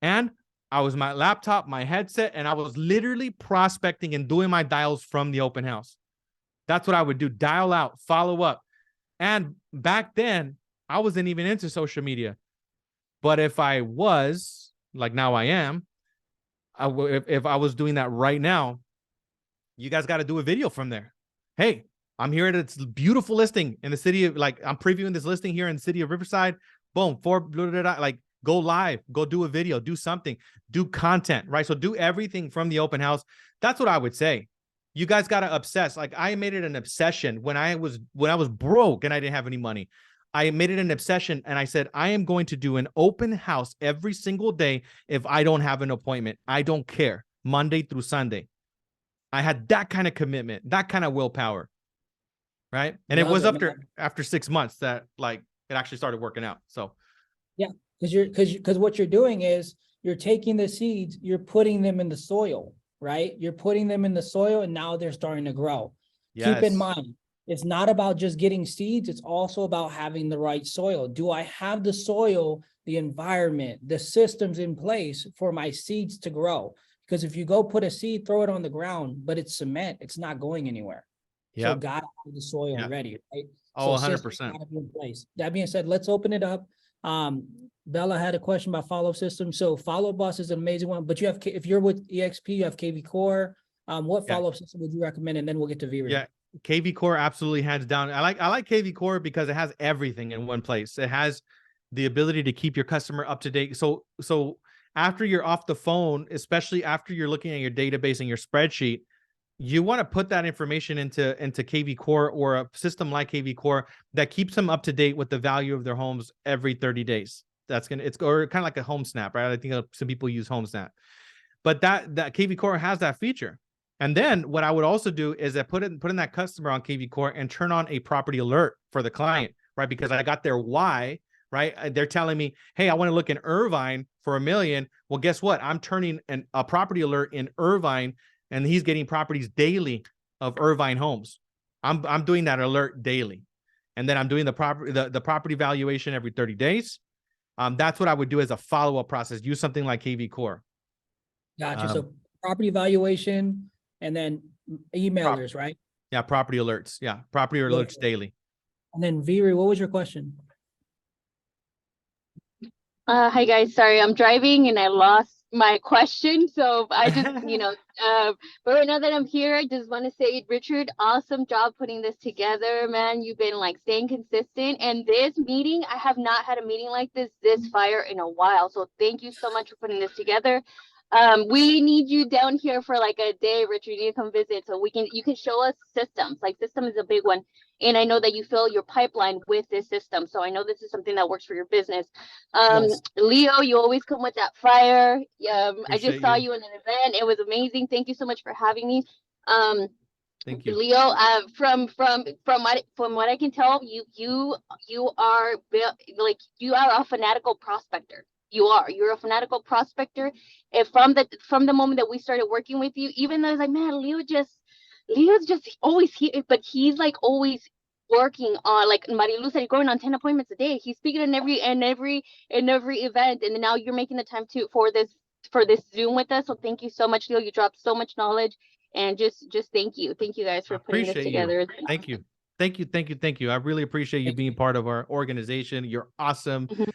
and I was my laptop, my headset, and I was literally prospecting and doing my dials from the open house. That's what I would do. Dial out, follow up. And back then, I wasn't even into social media. But if I was, like now I am, if I was doing that right now, you guys got to do a video from there. Hey, I'm here at this beautiful listing in the city of, like, I'm previewing this listing here in the city of Riverside. Boom, like, go live, go do a video, do something, do content, right? So do everything from the open house. That's what I would say. You guys got to obsess. Like, I made it an obsession when I was broke and I didn't have any money. I made it an obsession and I said, I am going to do an open house every single day if I don't have an appointment. I don't care. Monday through Sunday. I had that kind of commitment, that kind of willpower. Right. And it was after 6 months that, like, it actually started working out. So yeah, because what you're doing is you're taking the seeds, you're putting them in the soil, right? You're putting them in the soil and now they're starting to grow. Yes. Keep in mind, it's not about just getting seeds. It's also about having the right soil. Do I have the soil, the environment, the systems in place for my seeds to grow? Because if you go put a seed, throw it on the ground, but it's cement, it's not going anywhere. Yep. So gotta have the soil ready, right? Oh, 100%. Gotta be in place. That being said, let's open it up. Bella had a question about follow-up systems. So follow-up bus is an amazing one, but you have, if you're with EXP, you have KV Core. What follow-up system would you recommend? And then we'll get to V-Ray. Yeah, KV Core absolutely hands down. I like KV Core because it has everything in one place. It has the ability to keep your customer up to date. So after you're off the phone, especially after you're looking at your database and your spreadsheet, you want to put that information into KV Core or a system like KV Core that keeps them up to date with the value of their homes every 30 days. It's or kind of like a home snap, right? I think some people use home snap, but that KV Core has that feature. And then what I would also do is I put in that customer on KV Core and turn on a property alert for the client, right? Because I got their why, right? They're telling me, hey, I want to look in Irvine for $1 million. Well, guess what? I'm turning a property alert in Irvine, and he's getting properties daily of Irvine homes. I'm doing that alert daily. And then I'm doing the property valuation every 30 days. That's what I would do as a follow-up process. Use something like KV Core. Gotcha. So property evaluation and then emailers, right? Yeah, property alerts. Yeah, property alerts daily. And then V-Ray, what was your question? Hi guys, sorry, I'm driving and I lost my question. So I just, but right now that I'm here, I just want to say, Richard, awesome job putting this together, man. You've been like staying consistent. And this meeting, I have not had a meeting like this fire in a while. So thank you so much for putting this together. We need you down here for like a day, Richard. You need to come visit so you can show us systems. Like system is a big one. And I know that you fill your pipeline with this system. So I know this is something that works for your business. Yes. Leo, you always come with that fire. I just saw you in an event. It was amazing. Thank you so much for having me. Thank you, Leo. From what I can tell, you are like, you are a fanatical prospector. You're a fanatical prospector. And from the moment that we started working with you, even though I was like, man, Leo's just always here, but he's like always working on, like Marilu said, going on 10 appointments a day. He's speaking in every event, and now you're making the time for this Zoom with us. So thank you so much, Leo. You dropped so much knowledge, and just thank you guys for putting this together. Thank you. I really appreciate you being part of our organization. You're awesome. Mm-hmm.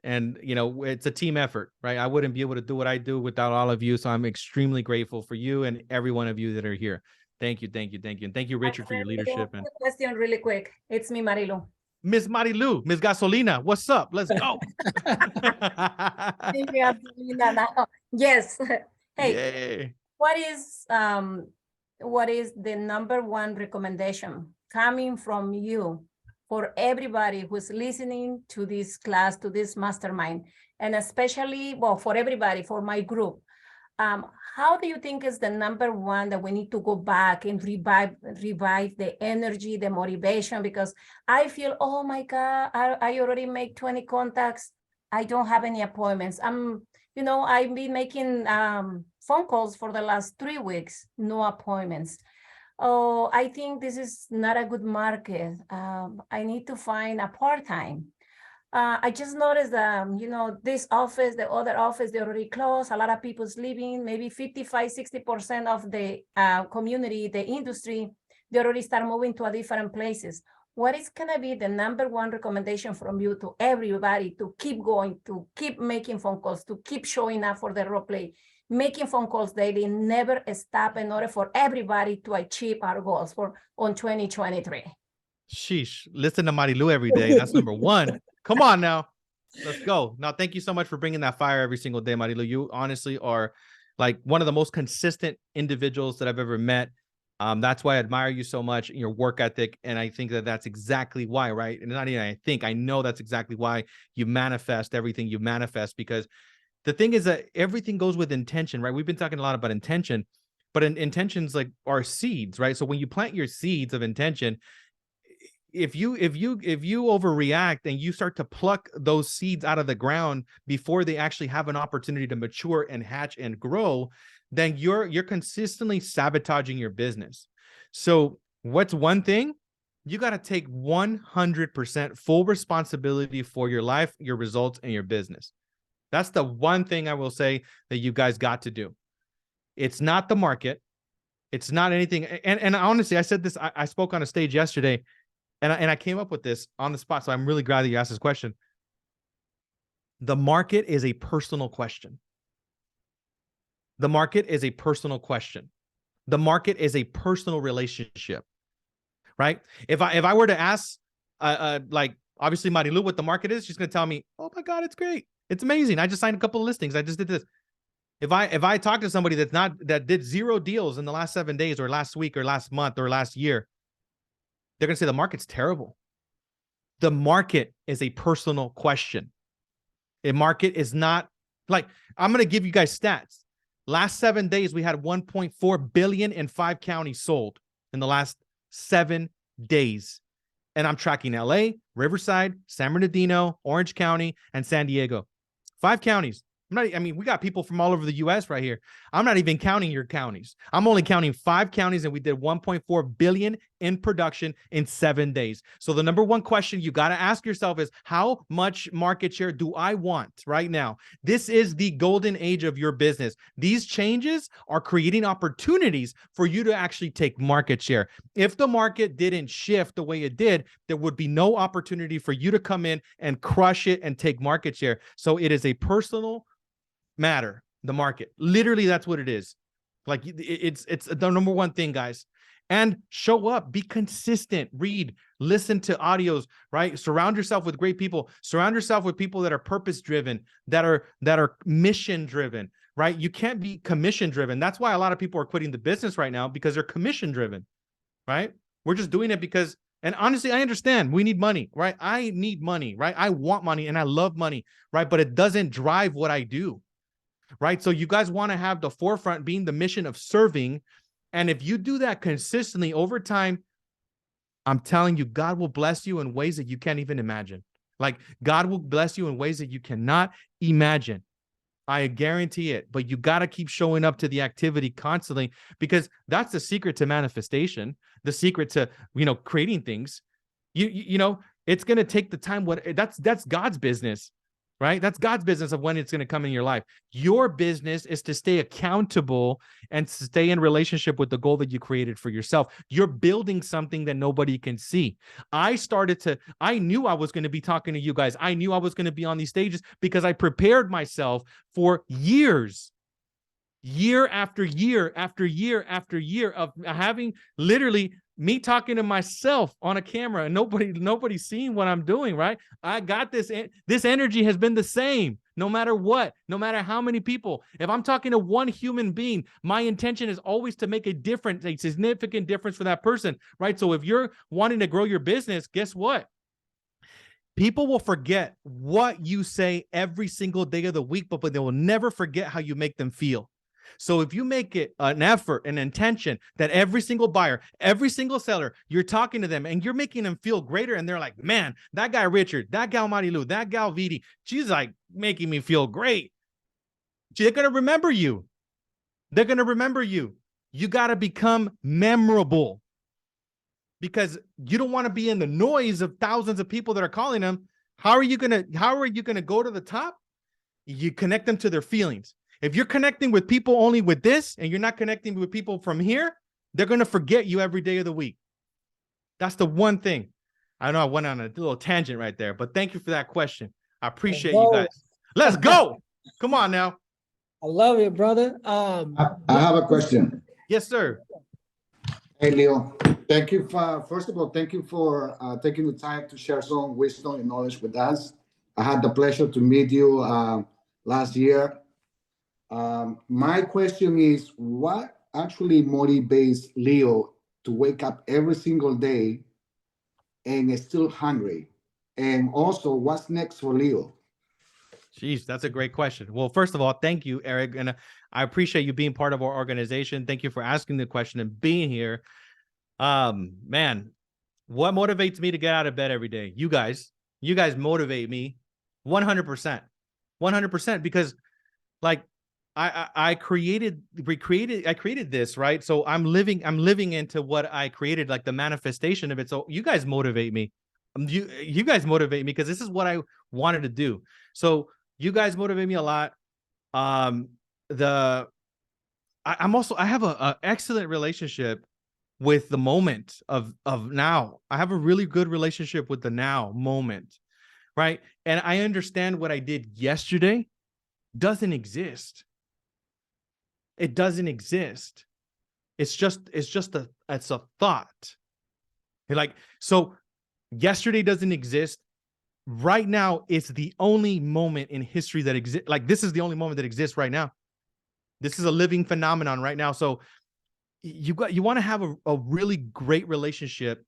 And, it's a team effort, right? I wouldn't be able to do what I do without all of you. So I'm extremely grateful for you and every one of you that are here. Thank you. And thank you, Richard, for your leadership. And question really quick. It's me, Marilu. Miss Marilu, Miss Gasolina, what's up? Let's go. Yes. Hey, yay. What is the number one recommendation coming from you for everybody who's listening to this class, to this mastermind, and especially, well, for everybody, for my group? How do you think is the number one that we need to go back and revive the energy, the motivation? Because I feel, oh my God, I already made 20 contacts. I don't have any appointments. I'm I've been making phone calls for the last 3 weeks, no appointments. Oh, I think this is not a good market. I need to find a part-time. I just noticed that, this office, the other office, they already closed. A lot of people's leaving, maybe 55, 60% of the community, the industry, they already start moving to a different places. What is gonna be the number one recommendation from you to everybody to keep going, to keep making phone calls, to keep showing up for the role play, making phone calls daily, never stop in order for everybody to achieve our goals on 2023? Sheesh. Listen to Marilu every day. That's number one. Come on now. Let's go. Now, thank you so much for bringing that fire every single day, Marilu. You honestly are like one of the most consistent individuals that I've ever met. That's why I admire you so much, your work ethic. And I think that that's exactly why, right? And not even I know that's exactly why you manifest everything you manifest, because the thing is that everything goes with intention, right? We've been talking a lot about intention, but intentions like are seeds, right? So when you plant your seeds of intention, if you overreact and you start to pluck those seeds out of the ground before they actually have an opportunity to mature and hatch and grow, then you're consistently sabotaging your business. So what's one thing? You got to take 100% full responsibility for your life, your results, and your business. That's the one thing I will say that you guys got to do. It's not the market. It's not anything. And honestly, I said this, I spoke on a stage yesterday, and I came up with this on the spot. So I'm really glad that you asked this question. The market is a personal question. The market is a personal question. The market is a personal relationship, right? If I were to ask, like obviously Marilu what the market is, she's going to tell me, oh my God, it's great. It's amazing. I just signed a couple of listings. I just did this. If I talk to somebody that did 0 deals in the last 7 days or last week or last month or last year, they're going to say the market's terrible. The market is a personal question. The market is not like, I'm going to give you guys stats. Last 7 days, we had 1.4 billion in 5 counties sold in the last 7 days. And I'm tracking LA, Riverside, San Bernardino, Orange County, and San Diego. 5 counties. We got people from all over the US right here. I'm not even counting your counties. I'm only counting 5 counties, and we did 1.4 billion in production in 7 days. So the number one question you got to ask yourself is, how much market share do I want right now? This is the golden age of your business. These changes are creating opportunities for you to actually take market share. If the market didn't shift the way it did, there would be no opportunity for you to come in and crush it and take market share. So it is a personal matter, the market. Literally, that's what it is. Like it's the number one thing, guys. And show up, be consistent, read, listen to audios, right? Surround yourself with great people. Surround yourself with people that are purpose-driven, that are mission-driven, right? You can't be commission-driven. That's why a lot of people are quitting the business right now, because they're commission-driven, right? We're just doing it because, and honestly, I understand we need money, right? I need money, right? I want money and I love money, right? But it doesn't drive what I do. Right. So you guys want to have the forefront being the mission of serving. And if you do that consistently over time, I'm telling you, God will bless you in ways that you can't even imagine. Like God will bless you in ways that you cannot imagine. I guarantee it. But you got to keep showing up to the activity constantly, because that's the secret to manifestation, the secret to, creating things. It's going to take the time. That's God's business. Right? That's God's business of when it's going to come in your life. Your business is to stay accountable and stay in relationship with the goal that you created for yourself. You're building something that nobody can see. I knew I was going to be talking to you guys. I knew I was going to be on these stages because I prepared myself for years, year after year after year after year of having literally me talking to myself on a camera and nobody's seeing what I'm doing, right? I got this energy has been the same no matter what, no matter how many people. If I'm talking to one human being, my intention is always to make a difference, a significant difference for that person, right? So if you're wanting to grow your business, guess what? People will forget what you say every single day of the week, but they will never forget how you make them feel. So if you make it an effort, an intention that every single buyer, every single seller, you're talking to them and you're making them feel greater, and they're like, man, that guy Richard, that gal Marilu, that gal Vidi, she's like making me feel great. They're going to remember you. They're going to remember you. You got to become memorable, because you don't want to be in the noise of thousands of people that are calling them. How are you going to go to the top? You connect them to their feelings. If you're connecting with people only with this, and you're not connecting with people from here, they're going to forget you every day of the week. That's the one thing. I know I went on a little tangent right there, but thank you for that question. I appreciate you guys. Let's go. Come on now. I love it, brother. I have a question. Yes, sir. Hey, Leo. Thank you for, first of all, thank you for taking the time to share some wisdom and knowledge with us. I had the pleasure to meet you last year. My question is, what actually motivates Leo to wake up every single day and is still hungry? And also, what's next for Leo? Jeez, that's a great question. Well, first of all, thank you, Eric. And I appreciate you being part of our organization. Thank you for asking the question and being here. Man, what motivates me to get out of bed every day? You guys motivate me 100%, because like I created this, right? So I'm living into what I created, like the manifestation of it. So you guys motivate me. You guys motivate me because this is what I wanted to do. So you guys motivate me a lot. I have a excellent relationship with the moment of now. I have a really good relationship with the now moment, right? And I understand what I did yesterday doesn't exist. It doesn't exist. It's a thought. Like, so yesterday doesn't exist. Right now, it's the only moment in history that exists. Like, this is the only moment that exists right now. This is a living phenomenon right now. So you want to have a really great relationship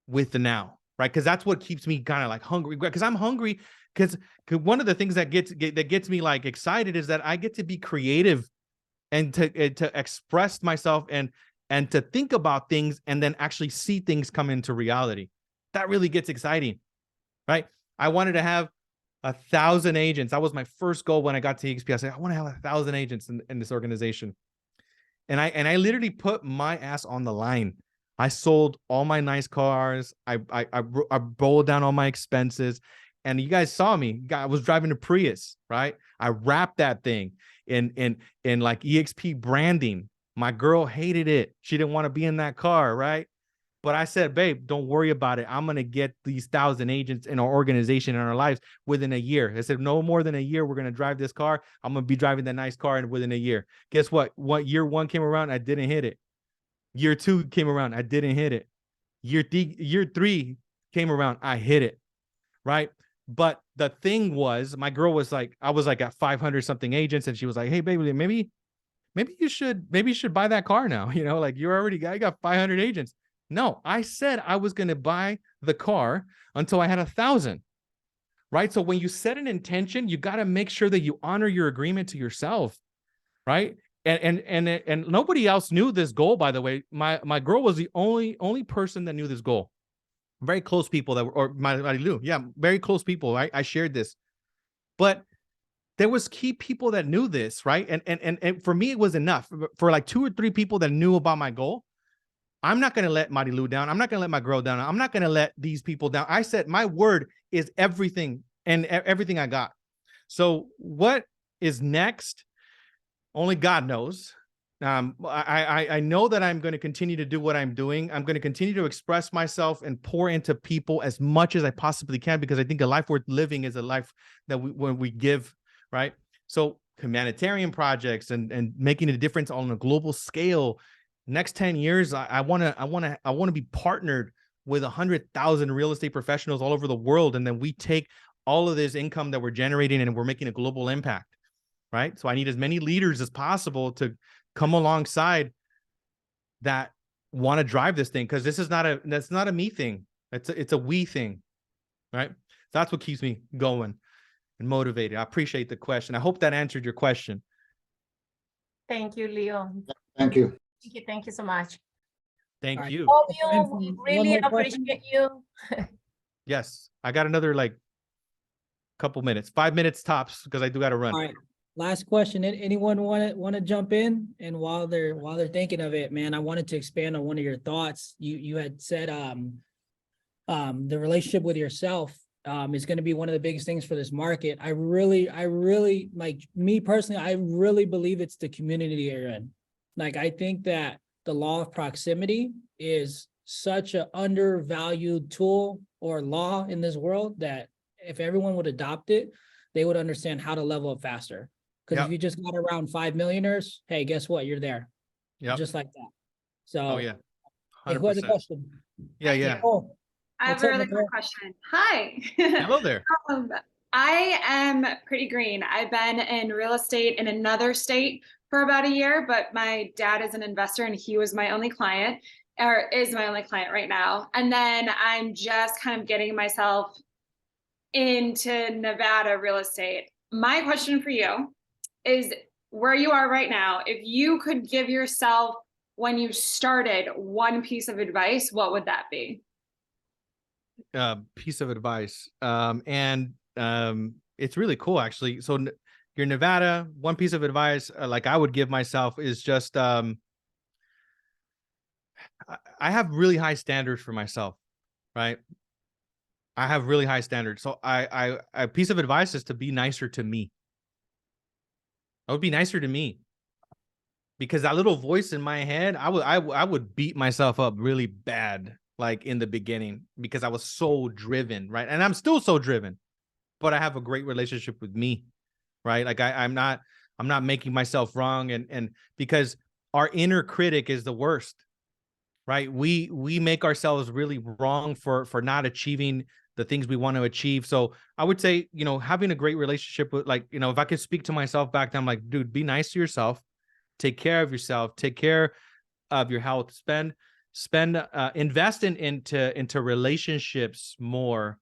with the now, right? Because that's what keeps me kind of like hungry. Because I'm hungry because one of the things that gets me like excited is that I get to be creative and to express myself and to think about things and then actually see things come into reality. That really gets exciting, right? I wanted to have 1,000 agents. That was my first goal when I got to EXP. I said, I want to have 1,000 agents in this organization. And I literally put my ass on the line. I sold all my nice cars. I rolled down all my expenses. And you guys saw me. I was driving a Prius, right? I wrapped that thing in like EXP branding. My girl hated it. She didn't want to be in that car, right? But I said, babe, don't worry about it. I'm going to get these 1,000 agents in our organization, in our lives within a year. I said, no more than a year. We're going to drive this car. I'm going to be driving that nice car within a year. Guess what? Year one came around, I didn't hit it. Year two came around, I didn't hit it. Year three came around, I hit it, right? But the thing was, my girl was like, I was like at 500 something agents, and she was like, hey, baby, maybe you should buy that car now. You know, like I got 500 agents. No, I said I was going to buy the car until I had 1,000, right? So when you set an intention, you got to make sure that you honor your agreement to yourself, right? And nobody else knew this goal, by the way. My girl was the only person that knew this goal. Very close people very close people. I shared this, but there was key people that knew this, right? And for me, it was enough. For like 2 or 3 people that knew about my goal, I'm not going to let Marilu down. I'm not going to let my girl down. I'm not going to let these people down. I said my word is everything, and everything I got. So what is next? Only God knows. I know that I'm going to continue to do what I'm doing. I'm going to continue to express myself and pour into people as much as I possibly can, because I think a life worth living is a life that when we give, right? So humanitarian projects and making a difference on a global scale. Next 10 years, I want to be partnered with 100,000 real estate professionals all over the world, and then we take all of this income that we're generating and we're making a global impact, right? So I need as many leaders as possible to come alongside that want to drive this thing, because that's not a me thing. It's a we thing, right? That's what keeps me going and motivated. I appreciate the question. I hope that answered your question. Thank you, Leo. Thank you. Thank you so much. Thank Alright. you. Love you. We One really more question? appreciate you. Yes, I got another like couple minutes, 5 minutes tops, because I do got to run. All right. Last question. Anyone want to jump in? And while they're thinking of it, man, I wanted to expand on one of your thoughts. You had said the relationship with yourself is going to be one of the biggest things for this market. I really like, me personally, I really believe it's the community you're in. Like, I think that the law of proximity is such an undervalued tool or law in this world that if everyone would adopt it, they would understand how to level up faster. Because if you just got around 5 millionaires, hey, guess what? You're there. Yeah. Just like that. So, Oh yeah. hey, who has a 100%. question? Yeah, yeah. Oh, I have what's a up, really Nicole? quick question. Hi. Hello there. I am pretty green. I've been in real estate in another state for about a year, but my dad is an investor and he was my only client, or is my only client right now. And then I'm just kind of getting myself into Nevada real estate. My question for you is, where you are right now, if you could give yourself when you started one piece of advice, what would that be? Piece of advice. It's really cool actually. So you're Nevada. One piece of advice, like I would give myself, is just I have really high standards for myself, right? I have really high standards. So a piece of advice is to be nicer to me. I would be nicer to me, because that little voice in my head, I would beat myself up really bad, like in the beginning, because I was so driven, right? And I'm still so driven, but I have a great relationship with me, right? Like I'm not making myself wrong, and because our inner critic is the worst, right? We make ourselves really wrong for not achieving the things we want to achieve. So I would say, you know, having a great relationship with, like, you know, if I could speak to myself back then, I'm like, dude, be nice to yourself, take care of yourself, take care of your health, invest into relationships more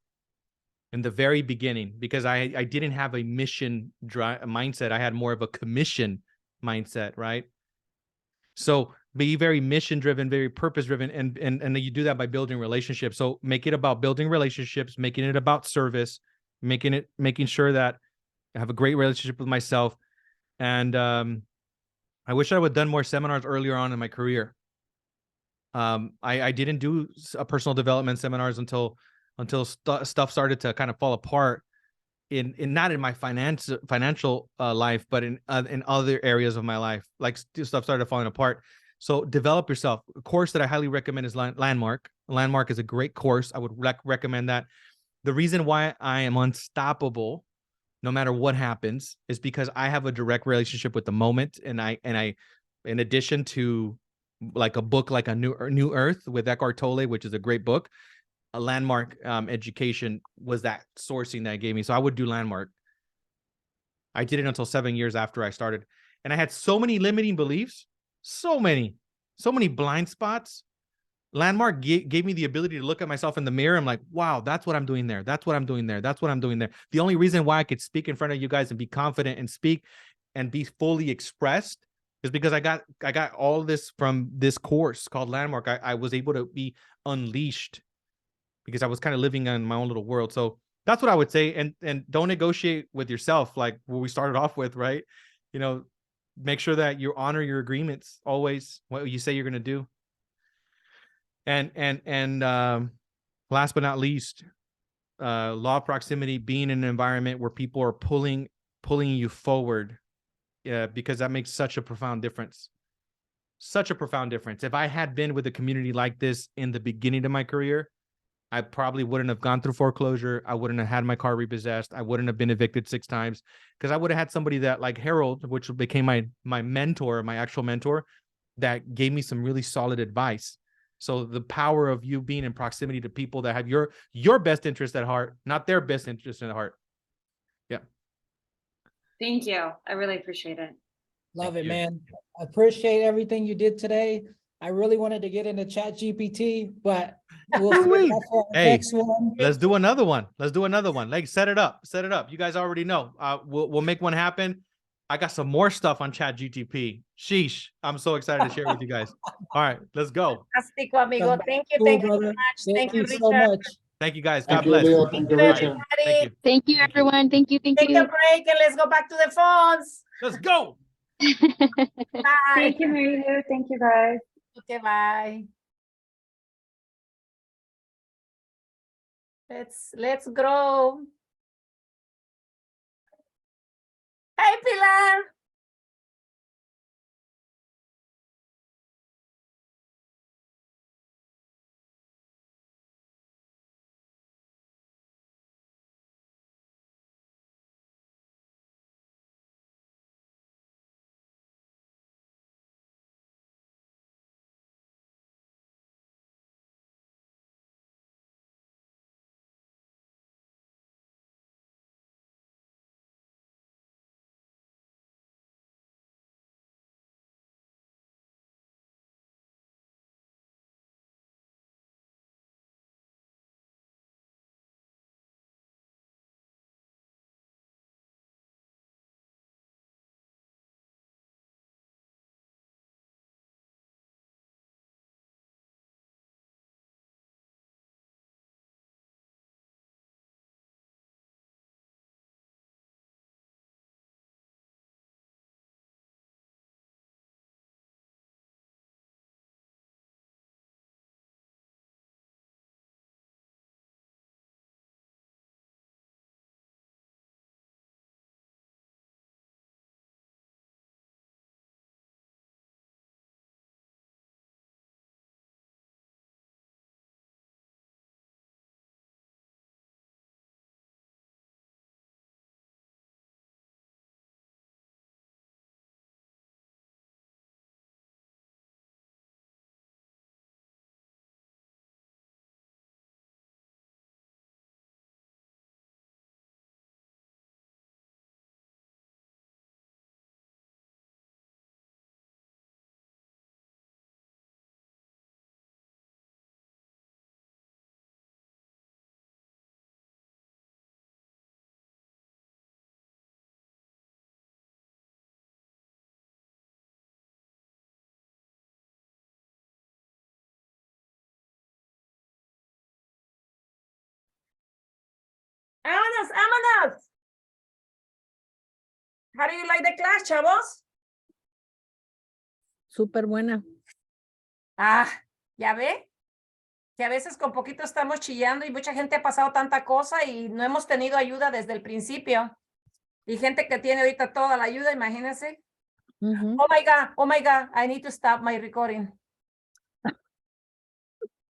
in the very beginning, because I didn't have a mission mindset. I had more of a commission mindset, right? So be very mission driven, very purpose driven, and you do that by building relationships. So make it about building relationships, making it about service, making sure that I have a great relationship with myself. And I wish I would have done more seminars earlier on in my career. I didn't do personal development seminars until stuff started to kind of fall apart in not in my financial life, but in other areas of my life. Like stuff started falling apart. So develop yourself. A course that I highly recommend is Landmark. Landmark is a great course. I would recommend that. The reason why I am unstoppable, no matter what happens, is because I have a direct relationship with the moment. And I, in addition to like a book like A New Earth with Eckhart Tolle, which is a great book, a Landmark education was that sourcing that gave me. So I would do Landmark. I did it until 7 years after I started. And I had so many limiting beliefs, so many blind spots. Landmark gave me the ability to look at myself in the mirror. I'm like, wow, that's what I'm doing there. That's what I'm doing there. That's what I'm doing there. The only reason why I could speak in front of you guys and be confident and speak and be fully expressed is because I got all this from this course called Landmark. I was able to be unleashed because I was kind of living in my own little world. So that's what I would say. And don't negotiate with yourself, like what we started off with, right? You know, make sure that you honor your agreements always, what you say you're going to do. And last but not least, law of proximity, being in an environment where people are pulling you forward, because that makes such a profound difference. Such a profound difference. If I had been with a community like this in the beginning of my career, I probably wouldn't have gone through foreclosure. I wouldn't have had my car repossessed. I wouldn't have been evicted 6 times, because I would have had somebody that, like Harold, which became my mentor, my actual mentor, that gave me some really solid advice. So the power of you being in proximity to people that have your best interest at heart, not their best interest at heart. Yeah. Thank you. I really appreciate it. Love Thank it, you. man. I appreciate everything you did today. I really wanted to get into ChatGPT, but we'll save that for the Hey, next one. let's do another one. Like, set it up. You guys already know. We'll make one happen. I got some more stuff on ChatGPT. Sheesh. I'm so excited to share it with you guys. All right, let's go. Fantástico, amigo. Thank you Cool, so brother. much. Thank you, so Richard. much. Thank you guys. Thank God you, bless. Leo. Thank you, Richard. Thank you. Thank you, Thank you. everyone. Thank you. Thank Take a you. break and let's go back to the phones. Let's go. Bye. Thank you, Mary Lou. Thank you, guys. Okay, bye. Let's grow. Hey, Pilar. Vámonos, vámonos. How do you like the class, chavos? Súper buena. Ah, ¿ya ve? Que a veces con poquito estamos chillando y mucha gente ha pasado tanta cosa y no hemos tenido ayuda desde el principio. Y gente que tiene ahorita toda la ayuda, imagínense. Ujú. Oh my God, I need to stop my recording.